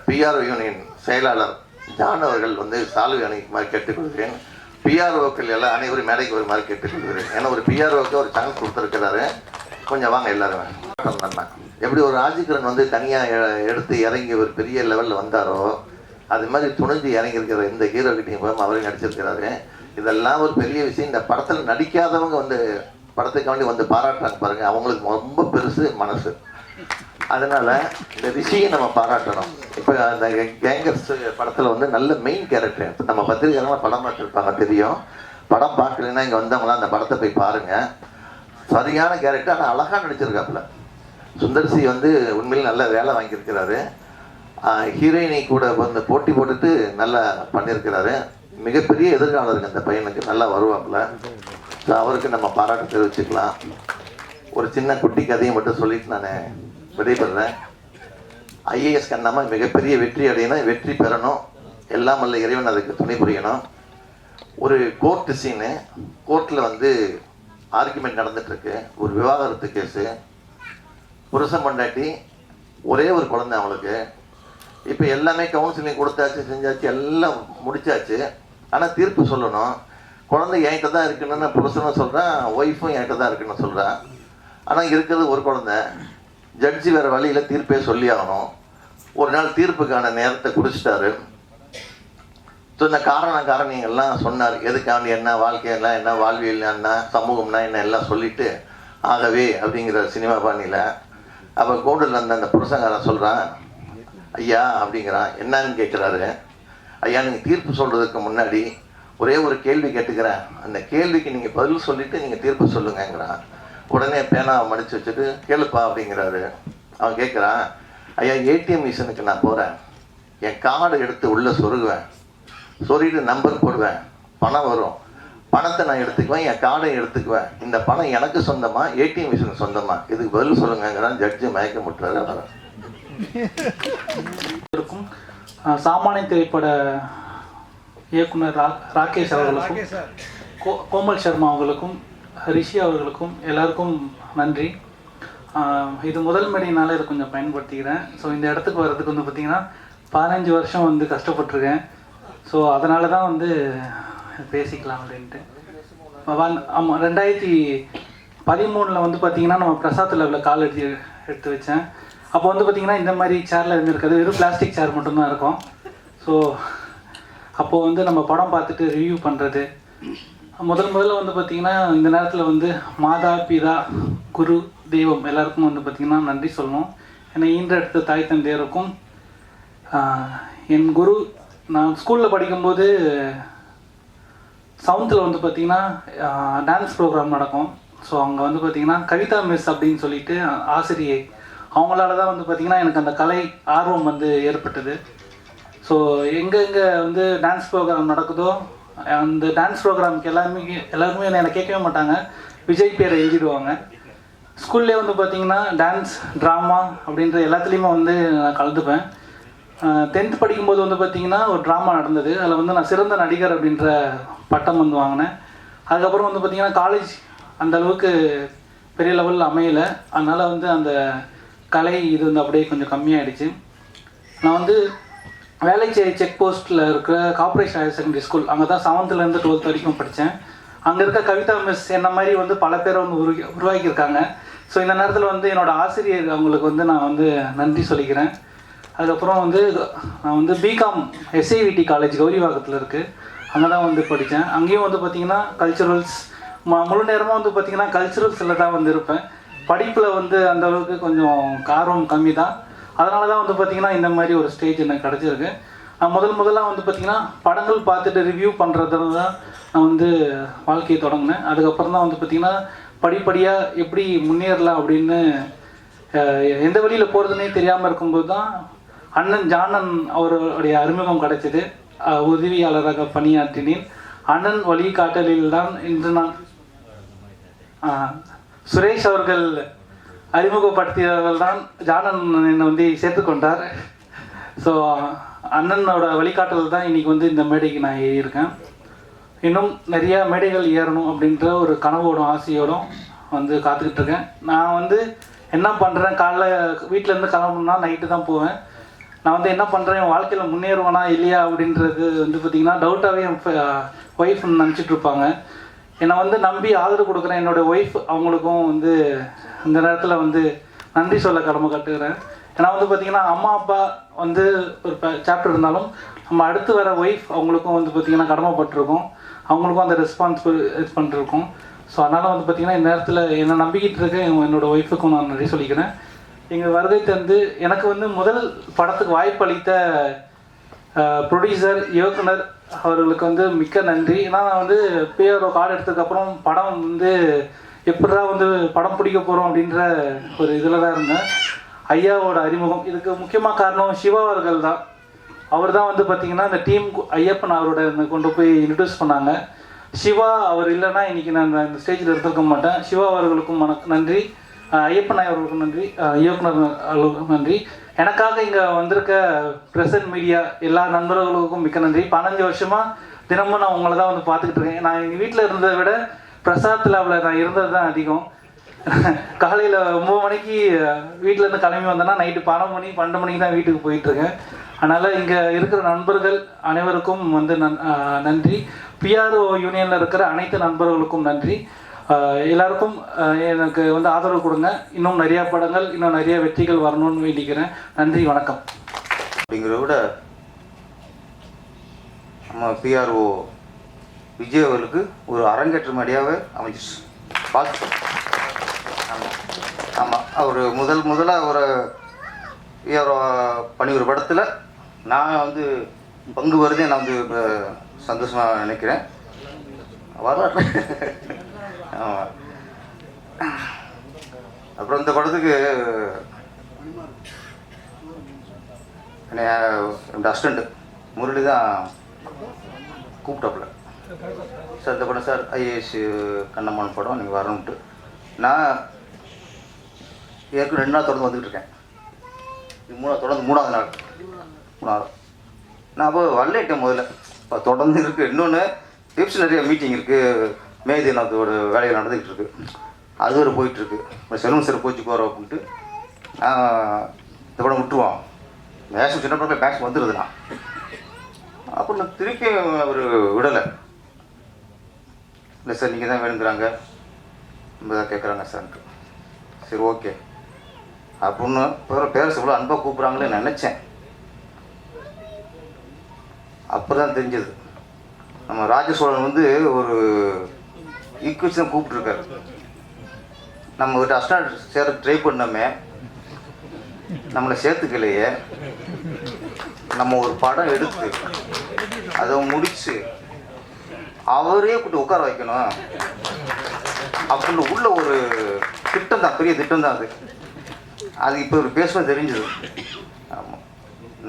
பிஆர்ஓ யூனியன் செயலாளர் ஜான் அவர்கள் வந்து சால்வை அணிக்குமாறு கேட்டுக்கொள்கிறேன். பிஆர்ஓக்கள் எல்லாம் அனைவரும் மேடைக்கு வருமாறு கேட்டுக்கொள்கிறேன். ஏன்னா ஒரு பிஆர்ஓக்கு ஒரு சான்ஸ் கொடுத்துருக்கிறாரு. கொஞ்சம் வாங்க எல்லாரும். எப்படி ஒரு ராஜகிரண் வந்து தனியாக எடுத்து இறங்கி ஒரு பெரிய லெவலில் வந்தாரோ, அது மாதிரி துணிஞ்சு இறங்கியிருக்கிற இந்த ஹீரோ கிட்டையும் போய் அவரையும் நடிச்சிருக்கிறாரு. இதெல்லாம் ஒரு பெரிய விஷயம். இந்த படத்தில் நடிக்காதவங்க வந்து படத்துக்காண்டி வந்து பாராட்டுறாங்க பாருங்கள், அவங்களுக்கு ரொம்ப பெருசு மனசு. அதனால் இந்த ரிஷியை நம்ம பாராட்டணும். இப்போ அந்த கேங்கர்ஸ் படத்தில் வந்து நல்ல மெயின் கேரக்டர். நம்ம பத்திரிகைலாம் படம் பார்த்துருப்பாங்க, தெரியும். படம் பார்க்கலன்னா இங்கே வந்தவங்களாம் அந்த படத்தை போய் பாருங்கள். சரியான கேரக்டர், ஆனால் அழகாக நடிச்சிருக்காப்புல. சுந்தர்சி வந்து உண்மையில் நல்ல வேலை வாங்கியிருக்கிறாரு. ஹீரோயினி கூட வந்து போட்டி போட்டுட்டு நல்லா பண்ணியிருக்கிறாரு. மிகப்பெரிய எதிர்காலம் இருக்குது அந்த பையனுக்கு, நல்லா வருவாப்புல. ஸோ அவருக்கு நம்ம பாராட்டு தெரிவிச்சுக்கலாம். ஒரு சின்ன குட்டி கதையை மட்டும் சொல்லிட்டு நான் விடைபெறேன். ஐஏஎஸ் கண்ணாம மிகப்பெரிய வெற்றி அடையணும், வெற்றி பெறணும், எல்லாம் வல்ல இறைவன் அதுக்கு துணை புரியணும். ஒரு கோர்ட்டு சீனு, கோர்ட்டில் வந்து ஆர்குமெண்ட் நடந்துட்டுருக்கு, ஒரு விவாகரத்து கேஸு. புருஷன் பொண்டாட்டி, ஒரே ஒரு குழந்தை அவளுக்கு. இப்போ எல்லாமே கவுன்சிலிங் கொடுத்தாச்சு, செஞ்சாச்சு, எல்லாம் முடிச்சாச்சு. ஆனால் தீர்ப்பு சொல்லணும். குழந்தை என்கிட்ட தான் இருக்குன்னு புருஷனும் சொல்கிறேன், ஒய்ஃபும் என்கிட்ட தான் இருக்குன்னு சொல்கிறேன். ஆனால் இருக்கிறது ஒரு குழந்தை. ஜட்ஜி வேறு வழியில் தீர்ப்பே சொல்லி ஆகணும். ஒரு நாள் தீர்ப்புக்கான நேரத்தை குறிச்சிட்டாரு. சொன்ன காரணங்கள்லாம் சொன்னார். எதுக்காண்டி என்ன, வாழ்க்கையெல்லாம் என்ன, வாழ்வியல் என்ன, சமூகம்னா என்ன எல்லாம் சொல்லிவிட்டு ஆகவே அப்படிங்கிற சினிமா பாணியில். அப்போ கூண்டில் வந்த அந்த புருஷங்காரன் சொல்கிறான், ஐயா அப்படிங்கிறான். என்னன்னு கேட்குறாரு. ஐயா, நீங்கள் தீர்ப்பு சொல்கிறதுக்கு முன்னாடி ஒரே ஒரு கேள்வி கேட்டுக்கிறேன், அந்த கேள்விக்கு நீங்கள் பதில் சொல்லிவிட்டு நீங்கள் தீர்ப்பு சொல்லுங்கிறான். உடனே பேனாவை மடித்து வச்சுட்டு கேளுப்பா அப்படிங்கிறாரு. அவன் கேட்குறான், ஐயா ஏடிஎம் மிஷினுக்கு நான் போகிறேன், என் கார்டை எடுத்து உள்ளே சொருகுவேன், சொருகிட்டு நம்பர் போடுவேன், பணம் வரும், பணத்தை நான் எடுத்துக்குவேன், என் கார்டை எடுத்துக்குவேன், இந்த பணம் எனக்கு சொந்தமா ஏடிஎம் மிஷினுக்கு சொந்தமா, இதுக்கு பதில் சொல்லுங்கிறான். ஜட்ஜு மயக்க முட்டுறாரு. அவரை இருக்கும் சாமானிய திரைப்பட இயக்குனர் ராகேஷ் அவர்களுக்கும், கோமல் சர்மா அவர்களுக்கும், ரிஷி அவர்களுக்கும் எல்லாருக்கும் நன்றி. இது முதல் மேடையினால இதை கொஞ்சம் பயன்படுத்திக்கிறேன். ஸோ இந்த இடத்துக்கு வர்றதுக்கு வந்து பார்த்திங்கன்னா 15 வருஷம் வந்து கஷ்டப்பட்டுருக்கேன். ஸோ அதனால தான் வந்து பேசிக்கலாம் அப்படின்ட்டு. ஆமாம், 2013 வந்து பார்த்திங்கன்னா நம்ம பிரசாத் லெவலில் கால் எடுத்து வச்சேன். அப்போ வந்து பார்த்திங்கன்னா இந்த மாதிரி சேரில் இருந்திருக்காது, வெறும் பிளாஸ்டிக் சேர் மட்டும்தான் இருக்கும். ஸோ அப்போது வந்து நம்ம படம் பார்த்துட்டு ரிவ்யூ பண்ணுறது, முதல்ல வந்து பார்த்திங்கன்னா இந்த நேரத்தில் வந்து மாதா பிதா குரு தெய்வம் எல்லாருக்கும் வந்து பார்த்திங்கன்னா நன்றி சொல்லணும். ஏன்னா ஈன்றெடுத்த தாய் தந்தையருக்கும், என் குரு, நான் ஸ்கூலில் படிக்கும்போது 7th வந்து பார்த்திங்கன்னா டான்ஸ் ப்ரோக்ராம் நடக்கும். ஸோ அங்கே வந்து பார்த்திங்கன்னா கவிதா மிஸ் அப்படின்னு சொல்லிட்டு ஆசிரியை, அவங்களால தான் வந்து பார்த்திங்கன்னா எனக்கு அந்த கலை ஆர்வம் வந்து ஏற்பட்டது. ஸோ எங்கெங்கே வந்து டான்ஸ் ப்ரோக்ராம் நடக்குதோ அந்த டான்ஸ் ப்ரோக்ராமுக்கு எல்லாருமே என்னை கேட்கவே மாட்டாங்க, விஜய் பேரை எழுதிடுவாங்க. ஸ்கூல்லே வந்து பார்த்திங்கன்னா டான்ஸ், ட்ராமா அப்படின்ற எல்லாத்துலேயுமே வந்து நான் கலந்துப்பேன். 10th படிக்கும்போது வந்து பார்த்திங்கன்னா ஒரு ட்ராமா நடந்தது, அதில் வந்து நான் சிறந்த நடிகர் அப்படின்ற பட்டம் வந்து வாங்கினேன். அதுக்கப்புறம் வந்து பார்த்திங்கன்னா காலேஜ் அந்தளவுக்கு பெரிய லெவலில் அமையலை, அதனால் வந்து அந்த கலை இது வந்து அப்படியே கொஞ்சம் கம்மியாகிடுச்சு. நான் வந்து வேலைச்சேரி செக் போஸ்ட்டில் இருக்கிற கார்ப்பரேஷன் ஹையர் செகண்டரி ஸ்கூல், அங்கே தான் 7th 12th வரைக்கும் படித்தேன். அங்கே இருக்க கவிதா மிஸ் என்ன மாதிரி வந்து பல பேரை வந்து உருவாக்கியிருக்காங்க. ஸோ இந்த நேரத்தில் வந்து என்னோடய ஆசிரியர் அவங்களுக்கு வந்து நான் வந்து நன்றி சொல்லிக்கிறேன். அதுக்கப்புறம் வந்து நான் வந்து பிகாம் SIVT காலேஜ் கௌரிவாக்கத்தில் இருக்குது, அங்கே தான் வந்து படித்தேன். அங்கேயும் வந்து பார்த்திங்கன்னா கல்ச்சுரல்ஸ், முழு நேரமாக வந்து பார்த்திங்கன்னா கல்ச்சுரல்ஸில் தான் வந்து இருப்பேன். படிப்பில் வந்து அந்தளவுக்கு கொஞ்சம் ஆர்வம் கம்மி தான். அதனால தான் வந்து பார்த்திங்கன்னா இந்த மாதிரி ஒரு ஸ்டேஜ் எனக்கு கிடச்சிருக்கு. நான் முதலாக வந்து பார்த்திங்கன்னா படங்கள் பார்த்துட்டு ரிவ்யூ பண்ணுறதுல தான் நான் வந்து வாழ்க்கையை தொடங்கினேன். அதுக்கப்புறம் தான் வந்து பார்த்திங்கன்னா படிப்படியாக எப்படி முன்னேறலாம் அப்படின்னு எந்த வழியில் போகிறதுனே தெரியாமல் இருக்கும்போது தான் அண்ணன் ஜானன் அவருடைய அறிமுகம் கிடைச்சிது. உதவியாளராக பணியாற்றினேன். அண்ணன் வழிகாட்டலில் தான் இன்று நான் சுரேஷ் அவர்கள் அறிமுகப்படுத்தியவர்கள் தான் ஜானன் என்னை வந்து சேர்த்துக்கொண்டார். ஸோ அண்ணனோட வழிகாட்டல் தான் இன்றைக்கி வந்து இந்த மேடைக்கு நான் ஏறியிருக்கேன். இன்னும் நிறையா மேடைகள் ஏறணும் அப்படின்ற ஒரு கனவோடும் ஆசையோடும் வந்து காத்துக்கிட்டு இருக்கேன். நான் வந்து என்ன பண்ணுறேன், காலைல வீட்டிலேருந்து கிளம்புனா நைட்டு தான் போவேன். நான் வந்து என்ன பண்ணுறேன், என் வாழ்க்கையில் முன்னேறுவேனா இல்லையா அப்படின்றது வந்து பார்த்திங்கன்னா டவுட்டாகவே என் ஒய்ஃப் நினச்சிட்ருப்பாங்க. என்னை வந்து நம்பி ஆதரவு கொடுக்குறேன் என்னோடய ஒய்ஃப், அவங்களுக்கும் வந்து இந்த நேரத்தில் வந்து நன்றி சொல்ல கடமை கட்டுக்கிறேன். ஏன்னா வந்து பார்த்திங்கன்னா அம்மா அப்பா வந்து ஒரு சாப்டர் இருந்தாலும் நம்ம அடுத்து வர ஒய்ஃப் அவங்களுக்கும் வந்து பார்த்திங்கன்னா கடமைப்பட்டிருக்கோம், அவங்களுக்கும் அந்த ரெஸ்பான்சிபிள் பண்ணிருக்கோம். ஸோ அதனால் வந்து பார்த்திங்கன்னா இந்த நேரத்தில் என்னை நம்பிக்கிட்டு இருக்க என்னோடய ஒய்ஃபுக்கும் நான் நன்றி சொல்லிக்கிறேன். எங்கள் வருகை தந்து எனக்கு வந்து முதல் படத்துக்கு வாய்ப்பு அளித்த ப்ரொடியூசர், இயக்குனர் அவர்களுக்கு வந்து மிக்க நன்றி. ஏன்னா நான் வந்து பிஆர்ஓ கார்டு எடுத்ததுக்கப்புறம் படம் வந்து எப்படா வந்து படம் பிடிக்க போகிறோம் அப்படின்ற ஒரு இதில் தான் இருந்தேன். ஐயாவோட அறிமுகம் இதுக்கு முக்கியமாக காரணம் சிவா அவர்கள் தான். அவர் தான் வந்து பார்த்திங்கன்னா இந்த டீம் ஐயப்பன் அவரோட கொண்டு போய் இன்ட்ரடியூஸ் பண்ணாங்க. சிவா அவர் இல்லைன்னா இன்றைக்கி நான் இந்த ஸ்டேஜில் இருந்திருக்க மாட்டேன். சிவா அவர்களுக்கும் நன்றி, ஐயப்பன் அவர்களுக்கும் நன்றி, இயக்குனர் அவர்களுக்கும் நன்றி. எனக்காக இங்கே வந்திருக்க ப்ரெசன்ட் மீடியா எல்லா நண்பர்களுக்கும் மிக்க நன்றி. 15 வருஷமாக தினமும் நான் உங்களை தான் வந்து பார்த்துக்கிட்டு இருக்கேன். நான் எங்கள் வீட்டில் இருந்ததை விட பிரசாத் லேபில் நான் இருந்தது தான் அதிகம். காலையில் 9 மணிக்கு வீட்டிலேருந்து கிளம்பி வந்தேன்னா நைட்டு 12 மணி 12 மணிக்கு தான் வீட்டுக்கு போயிட்டுருக்கேன். அதனால் இங்கே இருக்கிற நண்பர்கள் அனைவருக்கும் வந்து நன்றி. பிஆர்ஓ யூனியனில் இருக்கிற அனைத்து நண்பர்களுக்கும் நன்றி. எல்லாருக்கும் எனக்கு வந்து ஆதரவு கொடுங்க. இன்னும் நிறையா படங்கள், இன்னும் நிறைய வெற்றிகள் வரணும்னு வேண்டிக்கிறேன். நன்றி, வணக்கம். அப்படிங்கிறத விட நம்ம பிஆர்ஓ விஜய் அவர்களுக்கு ஒரு அரங்கேற்ற மேடையாகவே அமைஞ்சிச்சு. பார்த்து ஆமாம் ஆமாம் அவர் முதலாக ஒரு பிஆர்ஓ பண்ணி ஒரு படத்தில் நான் வந்து பங்கு வருதே நான் வந்து சந்தோஷமாக நினைக்கிறேன். வரலாற்று ஆமாம். அப்புறம் இந்த படத்துக்கு என்னோட அசிஸ்டண்ட்டு முரளி தான் கூப்பிட்டாப்புல. சார் இந்த படம் சார் ஐஏஎஸ் கண்ணம்மான் படம் நீங்கள் வரணுன்ட்டு. நான் ஏற்கனவே 2 நாள் தொடர்ந்து வந்துக்கிட்டு இருக்கேன். இது மூணாவது நாள் நான் அப்போ வரலேட்டேன். முதல்ல இப்போ தொடர்ந்து இருக்குது. இன்னொன்று டிப்ஸ் நிறைய மீட்டிங் இருக்குது. மே தினத்தோட வேலைகள் நடந்துக்கிட்டு இருக்குது. அது ஒரு போயிட்டுருக்கு. இப்போ செல்வன் சார் போச்சு போகிறோம் அப்படின்ட்டு இந்த படம் விட்டுருவான். மேக்ஸிமம் சின்ன படத்தில் மேக்ஸ் வந்துடுதுண்ணா. அப்போ நான் திருப்பி அவர் விடலை. இல்லை சார் நீங்கள் தான் வேணுங்கிறாங்க, நம்ம தான் கேட்குறாங்க சார்ன்ட்டு. சரி ஓகே அப்படின்னு பேரஸ் இவ்வளோ அன்பாக கூப்பிட்றாங்களே நினச்சேன். அப்போ தான் தெரிஞ்சது நம்ம ராஜசோழன் வந்து ஒரு ஈக்குவேஷன் கூப்பிட்ருக்காரு. நம்ம கிட்ட அஸ்டாண்ட் சேர ட்ரை பண்ணோமே, நம்மளை சேர்த்துக்கலையே. நம்ம ஒரு படம் எடுத்து அதை முடித்து அவரே கூட்டு உட்கார வைக்கணும் அப்படின்னு உள்ள ஒரு திட்டம் தான், பெரிய திட்டம் தான் அது. அது இப்போ ஒரு பேசுவது தெரிஞ்சது. ஆமாம்,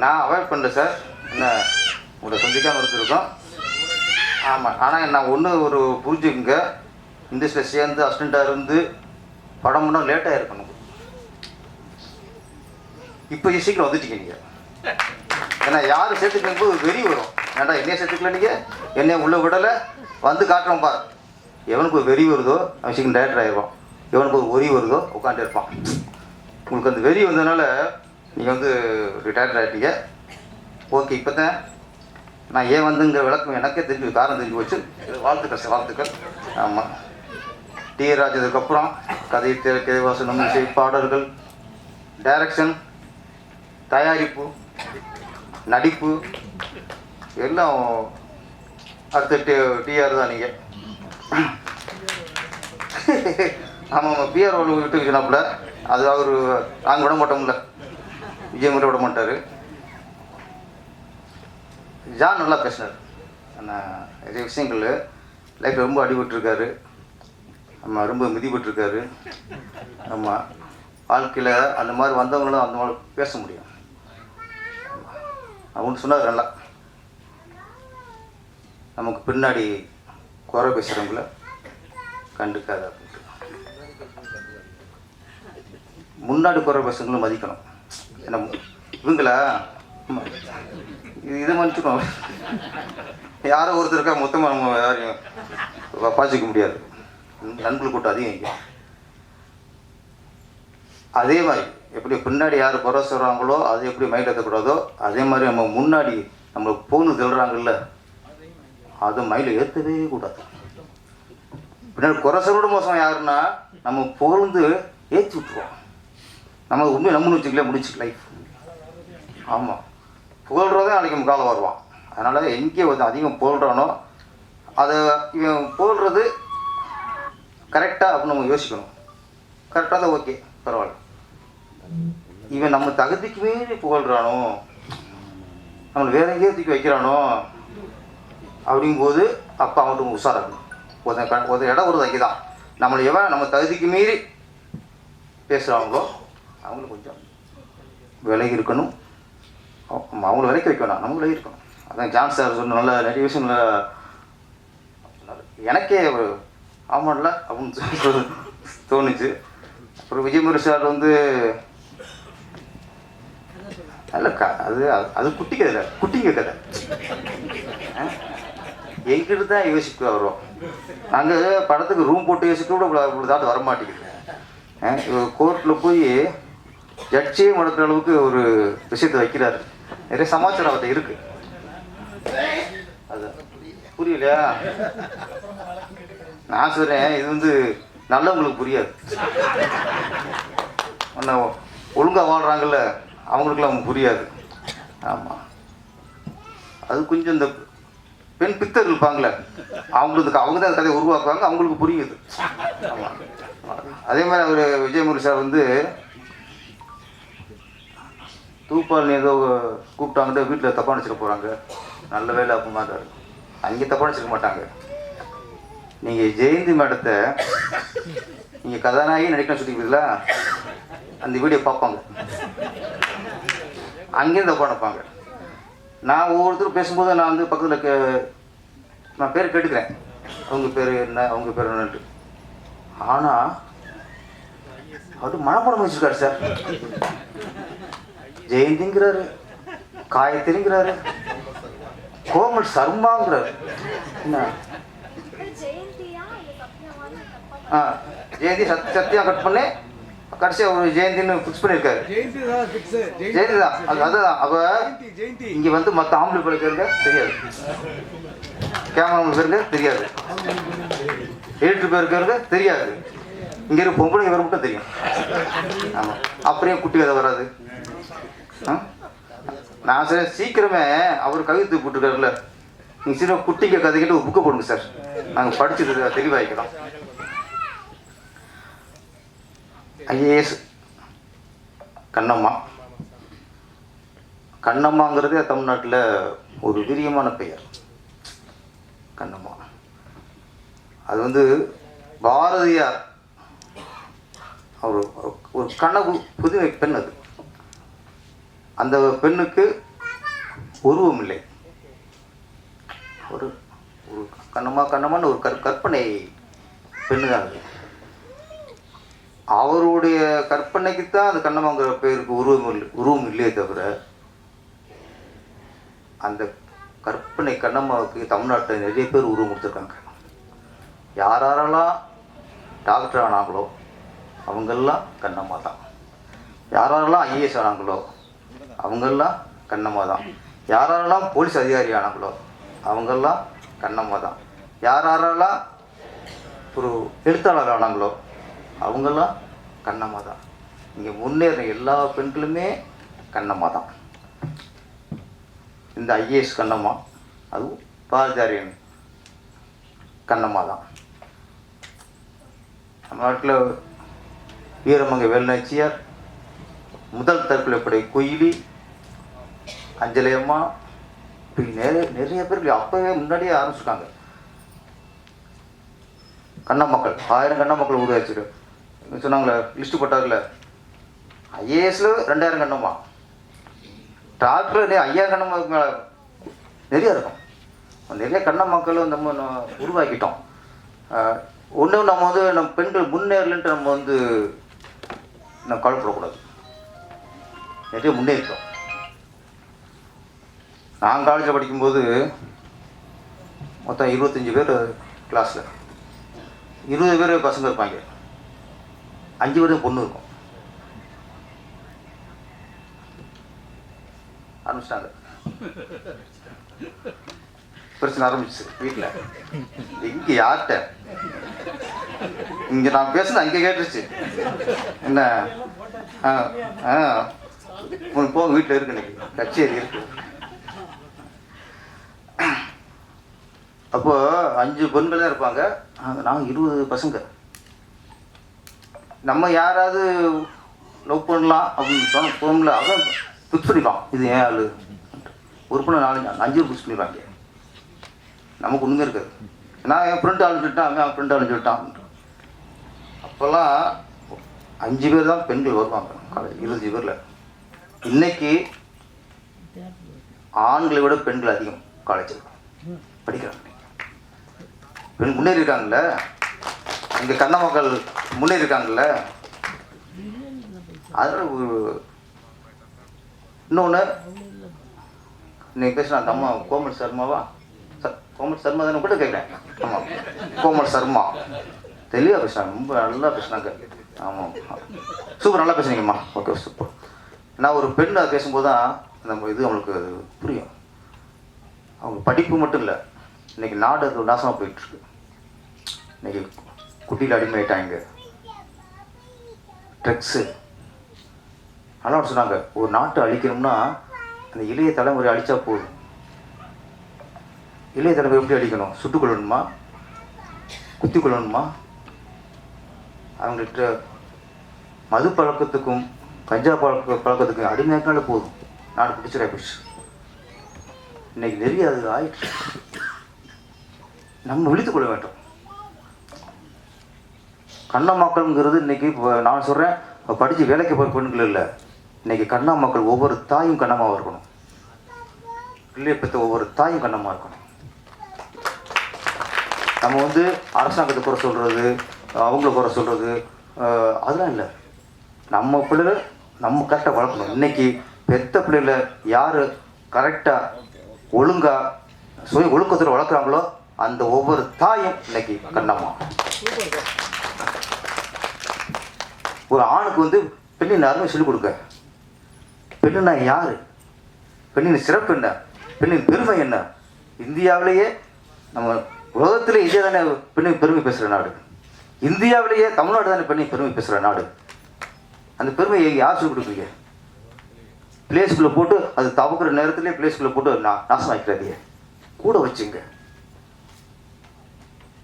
நான் அவாய்ட் பண்ணுறேன் சார், என்ன உங்களை சந்திக்காமல் இருந்திருக்கோம். ஆமாம், ஆனால் நான் ஒரு புரிஞ்சுக்குங்க, இண்டஸ்ட்ரியில் சேர்ந்து அசிஸ்டண்ட்டாக இருந்து படம் பண்ணால் லேட்டாக இருக்கணும். இப்போ சீக்கிரம் வந்துட்டீங்க நீங்கள். ஏன்னா யாரும் சேர்த்துக்கும் போது வெறி வரும். ஏன்டா என்னைய சேர்த்துக்கல, நீங்கள் என்னைய உள்ளே விடலை, வந்து காட்டுறோம் பார். எவனுக்கு ஒரு வெறி வருதோ அவன் சீக்கிரம் டேரக்டர் ஆகிடுவான். எவனுக்கு ஒரு ஒரி வருதோ உட்காந்து இருப்பான். உங்களுக்கு அந்த வெறி வந்ததுனால நீங்கள் வந்து ரிட்டையர்ட் ஆகிட்டீங்க. ஓகே, இப்போ தான் நான் ஏன் வந்துங்கிற விளக்கம் எனக்கே தெரிஞ்சு காரணம் தெரிஞ்சு வச்சு. வாழ்த்துக்கள் சார், வாழ்த்துக்கள். ஆமாம், டி ராஜ் இதுக்கப்புறம் கதை, திரை, வாசனம், இசை, பாடல்கள், டைரக்ஷன், தயாரிப்பு, நடிப்பு எல்லாம் அடுத்த டிஆர் தான் நீங்கள். ஆமாம், பிஆர் விட்டு வச்சுனாப்புல அது அவர் நாங்கள் விட மாட்டோம்ல, விஜய் மட்டும் விட மாட்டார். ஜான் நல்லா பேசினார். ஆனால் நிறைய விஷயங்கள் லைஃப்பில் ரொம்ப அடிபட்டுருக்காரு. ஆமாம், ரொம்ப மிதிப்பட்டுருக்காரு. ஆமாம், வாழ்க்கையில் அந்த மாதிரி வந்தவங்களும் அந்த மாதிரி பேச முடியும். அவனு சொன்னார் நல்லா, நமக்கு பின்னாடி குறை பேசுகிறவங்கள கண்டுக்காத அப்படின்ட்டு. முன்னாடி குறை பேசுகிறவங்களும் மதிக்கணும். ஏன்னா இவங்களா இதை மன்னிச்சுக்கணும். யாரோ ஒருத்தருக்கா மொத்தமாக நம்ம யாரையும் பாய்ச்சிக்க முடியாது. நண்பர்கள் கூட்டம் அதிகம் இங்கே. அதே மாதிரி எப்படி பின்னாடி யார் குறை சொல்கிறாங்களோ அது எப்படி மைண்ட் ஏற்றக்கூடாதோ, அதே மாதிரி நம்ம முன்னாடி நம்மளுக்கு போகணும் சொல்கிறாங்கல்ல, அதை மைண்டில் ஏற்றவே கூடாது. பின்னாடி குறை சொல்ல மோசம் யாருன்னா நம்ம புகழ்ந்து ஏற்றி விட்டுருவோம். நம்ம உண்மையை நம்மன்னு வச்சுக்கல முடிச்சு லைஃப். ஆமாம், புகழ்றதே நாளைக்கு நம்ம காலம் வருவான். அதனால் எங்கே வந்து அதிகம் புகழ்றானோ அதை இவன் புகழ்றது கரெக்டாக அப்படின்னு நம்ம யோசிக்கணும். கரெக்டாக தான் ஓகே பரவாயில்ல. இவன் நம்ம தகுதிக்கு மீறி புகழ்கிறானோ, நம்மளை வேற எங்கேயோ தூக்கி வைக்கிறானோ அப்படிங்கும்போது அப்போ அவன்கிட்ட உஷாராகணும். ஒரு இடம் ஒரு தங்கி தான் நம்மளை எவன் நம்ம தகுதிக்கு மீறி பேசுகிறாங்களோ அவங்களும் கொஞ்சம் விலகி இருக்கணும். அவங்கள விலைக்கு வைக்கணும், நம்ம விலகி இருக்கணும். அதான் ஜான் சார் சொன்ன நல்ல நிறைய விஷயம் நல்லா சொன்னார். எனக்கே ஒரு ஆமாம்ல அப்படின்னு தோணுச்சு. அப்புறம் விஜயமுரு சார் வந்து நல்ல அது அது குட்டி கதை இல்லை, குட்டிங்க கதை. எங்கிட்ட தான் யோசிக்க வரும். நாங்கள் படத்துக்கு ரூம் போட்டு யோசிக்க கூட இவ்வளோ தாட்டு வரமாட்டேங்குது. கோர்ட்டில் போய் ஜட்ஜே மடக்கிற அளவுக்கு ஒரு விஷயத்தை வைக்கிறாரு. நிறைய சமாச்சாரம் அவர்கிட்ட இருக்கு. அது புரியலையா? நான் சொல்கிறேன், இது வந்து நல்லவங்களுக்கு புரியாது. ஒழுங்காக வாழ்கிறாங்கல்ல அவங்களுக்குலாம் அவங்க புரியாது. ஆமாம், அது கொஞ்சம் இந்த பெண் பித்தர் இருப்பாங்களே அவங்களுக்கு அவங்க தான் அந்த கதையை உருவாக்குவாங்க, அவங்களுக்கு புரியுது. ஆமாம், அதே மாதிரி அவர் விஜயமுரு சார் வந்து தூப்பால் ஏதோ கூப்பிட்டாங்கிட்ட வீட்டில் தப்பாக நினச்சிட்டு போகிறாங்க. நல்ல வேலை அப்பமா தான் அங்கே தப்பாக நினச்சிக்க மாட்டாங்க. நீங்கள் ஜெயந்தி மேடத்தை நீங்கள் கதாநாயகி நடிக்கணும்னு சொல்லிக்கிறீங்களா, அந்த வீடியோ பார்ப்பாங்க, அங்கேயும் தப்பாக நினைப்பாங்க. நான் ஒவ்வொருத்தரும் பேசும்போது நான் வந்து பக்கத்தில் நான் பேர் கேட்டுக்கிறேன், அவங்க பேர் என்ன அவங்க பேர் என்னன்ட்டு. ஆனால் அவர் மனப்படம் வச்சுருக்காரு சார். ஜெயந்திங்கிறாரு, காயத்ரிங்கிறாரு, கோமல் சர்மாங்கிறாரு. என்ன ஜெயந்தி சத்தியா கட் பண்ணி கடைசியாக ஒரு ஜெயந்தின்னு ஃபிக்ஸ் பண்ணியிருக்காரு. ஜெயந்தி தான் அதுதான். அப்போ இங்கே வந்து மற்ற ஆம்பளை பிள்ளை பேருங்க தெரியாது, கேமரா பேருங்க தெரியாது, எடிட்டர் பேருங்க தெரியாது, இங்கே இருக்க பொம்பளைங்க பேர் மட்டும் தெரியும். ஆமாம், அப்படியே குட்டி கதை வராது. நான் சார் சீக்கிரமே அவர் கவிதை போட்டுருக்காருல்ல, நீங்கள் சீக்கிரம் குட்டிங்க கதைக்கிட்டு ஒரு புக்கை போடுங்க சார், நாங்கள் படிச்சு தெளிவாகிக்கிறோம். ஐஏஎஸ் கண்ணம்மா. கண்ணம்மாங்கிறதே தமிழ்நாட்டில் ஒரு வீரியமான பெயர். கண்ணம்மா அது வந்து பாரதியார் அவர் ஒரு கனவு புதுமை பெண். அது அந்த பெண்ணுக்கு உருவம் இல்லை. ஒரு கண்ணம்மான்னு ஒரு கற்பனை பெண்ணு தான் அது. அவருடைய கற்பனைக்குத்தான் அந்த கண்ணம்மாங்கிற பேருக்கு உருவம் இல்லையே தவிர, அந்த கற்பனை கண்ணம்மாவுக்கு தமிழ்நாட்டில் நிறைய பேர் உருவம் கொடுத்துருக்காங்க. யாரெல்லாம் டாக்டர் ஆனாங்களோ அவங்கெல்லாம் கண்ணம்மா தான். யாரெல்லாம் ஐஏஎஸ் ஆனாங்களோ அவங்கெல்லாம் கண்ணம்மா தான். யாரெல்லாம் போலீஸ் அதிகாரி ஆனாங்களோ அவங்கெல்லாம் கண்ணம்மா தான். யாரெல்லாம் ஒரு எழுத்தாளர் ஆனாங்களோ அவங்கெல்லாம் கண்ணம்மா தான். இங்கே முன்னேற எல்லா பெண்களுமே கண்ணம்மா தான். இந்த ஐஏஎஸ் கண்ணம்மா, அதுவும் பாரதியாரின் கண்ணம்மா தான். நம்ம நாட்டில் வீரமங்கை வேலுநாச்சியார், முதல் தற்கொலைப்படை குயிலி, அஞ்சலி அம்மா, இப்படி நிறைய பேர் அப்போவே முன்னாடியே ஆரம்பிச்சிருக்காங்க. கண்ணம்மக்கள் 1000 கண்ணம்மக்கள் உருவாச்சு சொன்னாங்களே, லிஸ்ட்டு போட்டார்ல. ஐஏஎஸ்ல 2000 கண்ணம்மா, டாக்டர் 5000 கண்ணம்மாவுக்கு மேலே நிறையா இருக்கும். நிறைய கண்ணம்மக்களும் நம்ம உருவாக்கிட்டோம். ஒன்றும் நம்ம வந்து நம்ம பெண்கள் முன்னேறலன்ட்டு நம்ம வந்து நம்ம கவலைப்படக்கூடாது. நிறைய முன்னேறிட்டோம். நான் காலேஜில் படிக்கும்போது மொத்தம் 25 பேர் கிளாஸில், 20 பேர் பசங்க இருப்பாங்க, 5 பேர் பொண்ணு இருக்கும். ஆரம்பிச்சிட்டாங்க, பிரச்சனை ஆரம்பிச்சு வீட்டில். இங்கே யார்கிட்ட இங்கே நான் பேசுனேன், அங்கே கேட்டுருச்சு. என்ன உனக்கு போக வீட்டில் இருக்கு, இன்னைக்கு கச்சேரி இருக்கு. அப்போ 5 பெண்கள் தான் இருப்பாங்க, நாங்கள் 20 பசங்க. நம்ம யாராவது லவ் பண்ணலாம் அப்படின்னு சொன்ன ஃபோனில் அதான் ஃபிக்ஸ் பண்ணிக்கலாம். இது ஏன் ஆள் ஒரு பொண்ணு 4-5 ஃபிக்ஸ் பண்ணிடுவாங்க. நமக்கு ஒன்றுமே இருக்காது. நான் என் ஃப்ரெண்டு ஆளுன்னு சொல்லிட்டான், அவன் என் ஃப்ரெண்டு ஆளுன்னு சொல்லிட்டான். அப்போல்லாம் 5 பேர் தான் பெண்கள் வருவாங்க காலேஜ் 20 பேரில். இன்னைக்கு ஆண்களை விட பெண்கள் அதிகம் காலேஜில் படிக்கிறாங்க. பெண் முன்னேறி இருக்காங்கல்ல, இங்கே கண்ண மக்கள் முன்னேறி இருக்காங்கல்ல. அதில் இன்னொன்று இன்னைக்கு பேசுனா அந்த அம்மா கோமல் சர்மாவா கோமல் சர்மா தானே கூட கேட்குறேன். ஆமாம், கோமல் சர்மா தெளிவாக பேசுனாங்க, ரொம்ப நல்லா பேசுனாங்க. ஆமாம், சூப்பர், நல்லா பேசுனீங்கம்மா. Okay, super. நான் ஒரு பெண் அதை பேசும்போது தான் நம்ம இது அவங்களுக்கு புரியும். அவங்க படிப்பு மட்டும் இல்லை, இன்றைக்கி நாடு அது நாசமாக போயிட்டுருக்கு. இன்றைக்கி குட்டியில் அடிமையாயிட்டாங்க, ட்ரக்ஸு. அதெல்லாம் சொன்னாங்க, ஒரு நாட்டை அழிக்கணும்னா அந்த இளைய தலைமுறை அழித்தா போதும். இளைய தலைமுறை எப்படி அழிக்கணும்? சுட்டுக் கொள்ளணுமா, குத்தி கொள்ளணுமா? அவங்கள்ட்ட மது பழக்கத்துக்கும் கஞ்சா பழக்கத்துக்கும் அடிமையாக்கினால போதும், நாடு பிடிச்சிட போயிடுச்சு. இன்னைக்கு நிறைய அது ஆயிடுச்சு. நம்ம விழித்துக் கொள்ள வேண்டும். கண்ணா மக்கள்ங்கிறது இன்னைக்கு நான் சொல்கிறேன், படித்து வேலைக்கு போகிற பெண்கள் இல்லை. இன்னைக்கு கண்ணா மக்கள் ஒவ்வொரு தாயும் கண்ணமாக இருக்கணும். பிள்ளையை பெற்ற ஒவ்வொரு தாயும் கண்ணமாக இருக்கணும். நம்ம அரசாங்கத்தை குறை சொல்கிறது, அவங்கள குறை சொல்கிறது அதெல்லாம் இல்லை. நம்ம பிள்ளைகள் நம்ம கரெக்டாக வளர்க்கணும். இன்றைக்கி பெற்ற பிள்ளைகளை யார் கரெக்டாக ஒழுங்காக சுய ஒழுக்கத்தில் வளர்க்குறாங்களோ அந்த ஒவ்வொரு தாயும் இன்னைக்கு கண்ணம்மா. ஒரு ஆணுக்கு பெண்ணின் அருமை சொல்லிக் கொடுக்க. பெண்ணுனா யார், பெண்ணின் சிறப்பு என்ன, பெண்ணின் பெருமை என்ன? இந்தியாவிலேயே நம்ம உலகத்திலே இந்தியா தானே பெண்ணின் பெருமை பேசுகிற நாடு. இந்தியாவிலேயே தமிழ்நாடு தானே பெண்ணின் பெருமை பேசுகிற நாடு. அந்த பெருமையை யார் சொல்லிக் கொடுக்குறீங்க? பிளேஸ்குள்ளே போட்டு அது தவக்குற நேரத்துலேயே பிளேஸ்குள்ளே போட்டு நாசம் ஆக்கிறாதீங்க, கூட வச்சுங்க.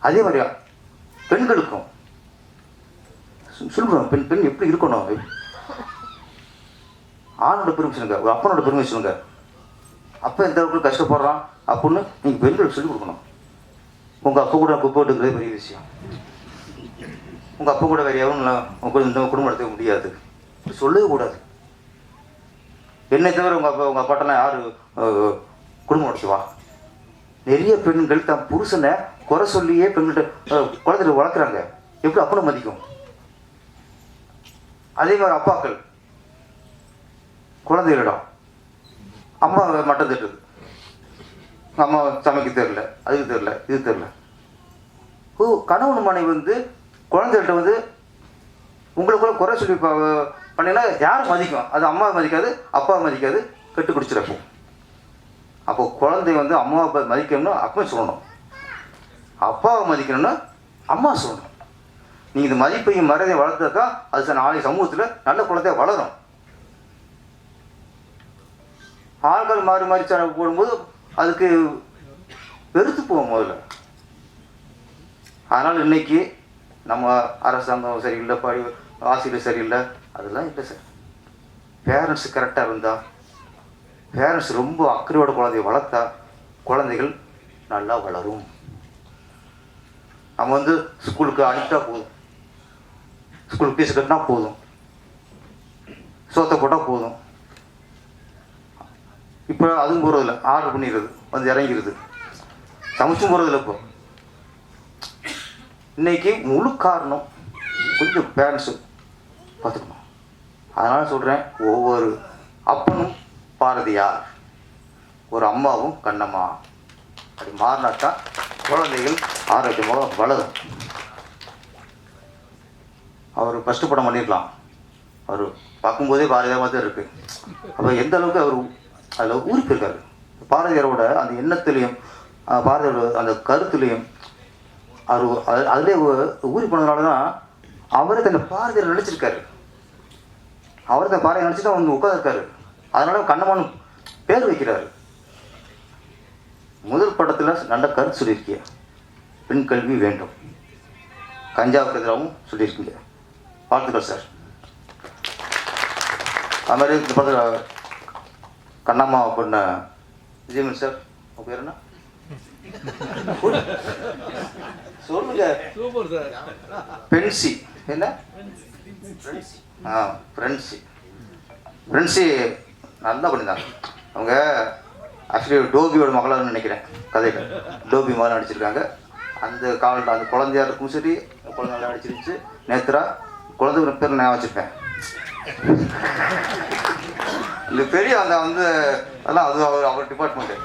அதே மாதிரியா பெண்களுக்கும் சொல்லுங்க, பெண் பெண் எப்படி இருக்கணும்? ஆணோட பெருமை சொல்லுங்க, ஒரு அப்பனோட பெருமை சொல்லுங்க. அப்போ எந்த அளவுக்கு கஷ்டப்படுறான் அப்படின்னு நீங்கள் பெண்களுக்கு சொல்லிக் கொடுக்கணும். உங்கள் அப்பா கூட குப்பை விட்டுக்கிறது பெரிய விஷயம். உங்கள் அப்பா கூட வேறு எவரும் இந்த குடும்பம் நடத்த முடியாது, சொல்லவே கூடாது. என்னை தவிர உங்கள் அப்பாட்டெல்லாம் யார் குடும்பம் நடத்துவா? நிறைய பெண்கள் தன் புருஷனை குறை சொல்லியே பெண்கள்கிட்ட குழந்தைகளை வளர்க்குறாங்க. எப்படி அப்பனை மதிக்கும்? அதே மாதிரி அப்பாக்கள் குழந்தைகளிடம் அம்மா மட்டம் தட்டுது, அம்மா சமைக்க தெரில, அதுக்கு தெரில, இது தெரில. கணவன் மனைவி குழந்தைகள்கிட்ட உங்களுக்குள்ள குறை சொல்லி பண்ணினா யார் மதிக்கும்? அது அம்மாவை மதிக்காது, அப்பாவை மதிக்காது, கெட்டு குடிச்சிடப்போம். அப்போ குழந்தை அம்மாவை மதிக்கணும்னு அப்பா சொல்லணும், அப்பாவை மதிக்கணும்னா அம்மா சொல்லணும். நீங்கள் இந்த மதிப்பையும் மரியாதையை வளர்த்தாக்கா அது நாளைய சமூகத்தில் நல்ல குழந்தைய வளரும். ஆள்கள் மாறி மாறி போடும்போது அதுக்கு வெறுத்து போவோம் முதல்ல. அதனால் இன்னைக்கு நம்ம அரசாங்கம் சரியில்லை, ஆசிரியர் சரியில்லை, அதெல்லாம் இல்லை சார். பேரண்ட்ஸ் கரெக்டாக இருந்தால், பேரண்ட்ஸ் ரொம்ப அக்கறையோட குழந்தைய வளர்த்தா குழந்தைகள் நல்லா வளரும். நம்ம ஸ்கூலுக்கு அனுப்பிட்டா போதும், ஸ்கூலுக்கு ஃபீஸ் கட்டினா போதும், சோத்தை போட்டால் போதும். இப்போ அதுவும் போகிறதில்ல, ஆர்டர் பண்ணிடுறது, இறங்கிடுது, சமைச்சும் போகிறதில்ல. இப்போ இன்னைக்கு முழு காரணம் கொஞ்சம் பேரண்ட்ஸு பார்த்துக்கணும். அதனால் சொல்கிறேன், ஒவ்வொரு அப்பனும் பாரதியார், ஒரு அம்மாவும் கண்ணம்மா. அப்படி மாறினாக்கா குழந்தைகள் ஆரோக்கியமாக வளரும். அவர் ஃபஸ்ட்டு படம் பண்ணிடலாம், அவர் பார்க்கும்போதே பாரதியார் தான் இருக்குது. அப்போ எந்த அளவுக்கு அவர் அதில் ஊறி போயிருக்காரு. பாரதியாரோட அந்த எண்ணத்துலேயும் பாரதியாரோட அந்த கருத்துலேயும் அவர் அதிலே ஊறி போனதுனால தான் அவரே தன்னை பாரதியார் நினச்சிருக்காரு. அவரை தான் பாரதியார் நினச்சி தான் உட்காந்துருக்காரு. அதனால கண்ணம்மான்னு பேர் வைக்கிறாரு. முதல் படத்தில் நல்ல கருத்து சொல்லியிருக்கீங்க, பெண் கல்வி வேண்டும், கஞ்சாவுக்கு எதிராகவும் சொல்லியிருக்கீங்க. வாழ்த்துக்கள் சார். அது மாதிரி இந்த படத்தில் கண்ணம்மா பண்ண விஜயமன் சார், உங்கள் பேர் என்ன சொல்லுங்க? பென்சி என்ன? ஃப்ரெண்ட்ஸி நல்லா பண்ணியிருந்தாங்க. அவங்க ஆக்சுவலி டோபியோட மகளாக நினைக்கிறேன் கதையில். டோபி மாதிரி நடிச்சிருக்காங்க. அந்த கால அந்த குழந்தையா இருக்கும் சரி, குழந்தை நல்லா நடிச்சிருந்துச்சு. நேத்ரா குழந்தை பேர் நான் வச்சுருப்பேன். இந்த பெரிய அந்த வந்து அதெல்லாம் அது அவர் டிபார்ட்மெண்ட்டு.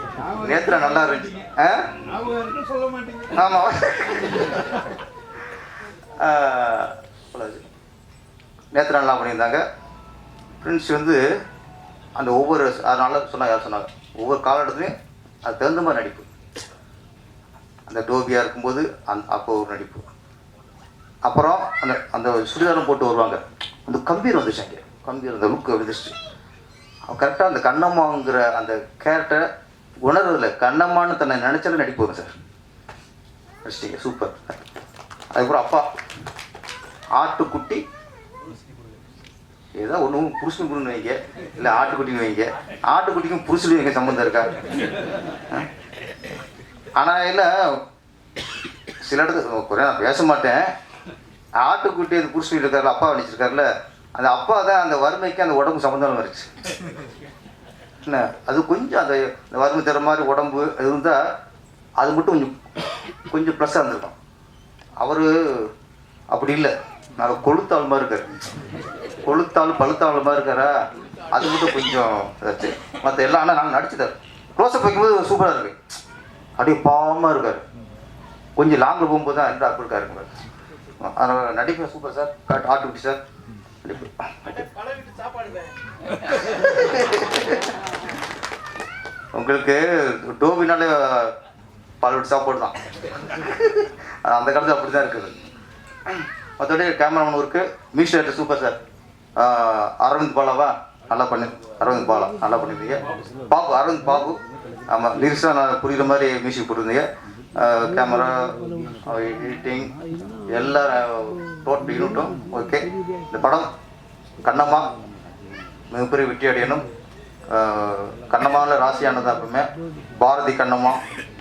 நேத்ரா நல்லா இருந்துச்சு. ஆமாம், நேத்ரா நல்லா பண்ணியிருந்தாங்க. ஃப்ரெண்ட்ஸ் வந்து அந்த ஒவ்வொரு அதனால சொன்னாங்க, யார் சொன்னாங்க, ஒவ்வொரு காலகட்டத்துலையும் அது தகுந்த மாதிரி நடிப்பு. அந்த டோபியாக இருக்கும்போது அப்போ ஒரு நடிப்பு. அப்புறம் அந்த அந்த சுடிதாரம் போட்டு வருவாங்க, அந்த கம்பீர் வந்துச்சாங்க. கம்பீர் அந்த லுக்கு வந்துச்சு. அவன் கரெக்டாக அந்த கண்ணம்மாங்கிற அந்த கேரக்டரை உணர்றதில்ல, கண்ணம்மான்னு தன்னை நினச்சாலும் நடிப்பு வரும் சார். நடிச்சிட்டிங்க, சூப்பர். அதுக்கப்புறம் அப்பா ஆட்டுக்குட்டி ஏதோ ஒன்றும் புருஷன் குருன்னு வைங்க, இல்லை ஆட்டுக்குட்டின்னு வைங்க. ஆட்டுக்குட்டிக்கும் புருஷனும் எங்கே சம்மந்தம் இருக்கா? ஆனால் என்ன சில இடத்துல குறை நான் பேச மாட்டேன். ஆட்டுக்குட்டி அந்த புருஷன் இருக்கார்ல, அப்பா நடிச்சிருக்காருல, அந்த அப்பா தான் அந்த வறுமைக்கு அந்த உடம்பு சம்மந்தம் வந்துருச்சு. என்ன அது கொஞ்சம் அந்த வறுமை தர மாதிரி உடம்பு இருந்தால் அது மட்டும் கொஞ்சம் ப்ளஸ்ஸாக இருந்திருக்கும். அவர் அப்படி இல்லை, நான் கொளுத்தாள் மாதிரி இருக்கார். கொளுத்தாள் பழுத்தாள் மாதிரி இருக்காரா, அது மட்டும் கொஞ்சம் இதாச்சு. மற்ற எல்லாம் ஆனால் நாங்கள் நடிச்சுட்டார். க்ளோஸ்அப் வைக்கும்போது சூப்பராக இருக்கு. அப்படியே பாவமாக இருக்கார். கொஞ்சம் லாங்கில் போகும்போது தான் எந்த அப்படி இருக்காருங்க. அதனால் நடிப்பு சூப்பர் சார். ஆட்டுக்குட்டி சார் நடிப்பு. உங்களுக்கு டோபினாலே பால் விட்டு சாப்பாடு தான். அந்த காலத்தில் அப்படி தான் இருக்குது. மற்றபடி cameraman work music super sir. Aravind பாலாவா நல்லா பண்ணி, அரவிந்த் பாலா நல்லா பண்ணியிருந்தீங்க. பாபு, அரவிந்த் பாபு, ஆமாம், லிரிக்ஸாக நான் புரிகிற மாதிரி மியூசிக் போட்டிருந்தீங்க. கேமரா, எடிட்டிங், எல்லா டோட்டல் யூனிட்டும் ஓகே. இந்த படம் கண்ணம்மா மிகப்பெரிய வெற்றி அடையணும். கண்ணம்மாவில் ராசியானது அப்பவுமே பாரதி கண்ணம்மா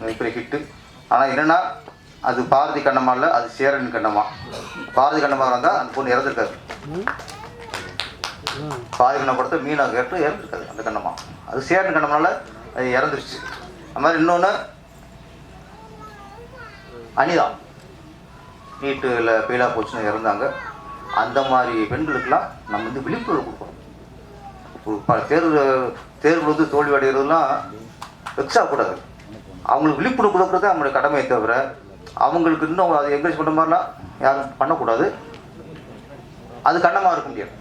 மிகப்பெரிய ஹிட்டு. ஆனால் என்னென்னா அது பாரதி கண்ணம்மா இல்லை, அது சேரன் கண்ணம்மா. பாரதி கண்ணம்மா இருந்தால் அந்த பொண்ணு இறந்துருக்காரு. பாரதி கண்ணம்மா படத்தை மீனா கேட்டு இறந்துருக்காரு அந்த கண்ணம்மா. அது சேரன் கண்ணம்மாவில் அது இறந்துருச்சு. அது மாதிரி இன்னொன்று அனிதா நீட்டில் ஃபெயிலாக போச்சுன்னு இறந்தாங்க. அந்த மாதிரி பெண்களுக்கெல்லாம் நம்ம வந்து விழிப்புணர்வு கொடுக்கணும். தேர்வு வந்து தோல்வி அடைகிறதுலாம் வெக்ஸாகக்கூடாது. அவங்களுக்கு விழிப்புணர்வு கொடுக்குறது நம்மளுடைய கடமையை தவிர அவங்களுக்கு இன்னும் அதை என்கரேஜ் பண்ணுற மாதிரிலாம் யாரும் பண்ணக்கூடாது. அது கண்ணமாக இருக்க முடியாது.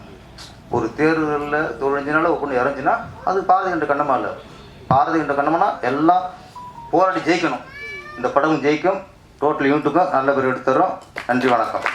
ஒரு தேர்தலில் தோல்விஞ்சினால ஒன்று இறஞ்சினா அது பாரதி கண்ட கண்ணமாக இல்லை. பாரதி கண்ட கண்ணமானா எல்லாம் போராடி ஜெயிக்கணும். இந்த படமும் ஜெயிக்கும். டோட்டல் யூனிட்டுக்கும் நல்ல பேர் எடுத்து தரோம். நன்றி, வணக்கம்.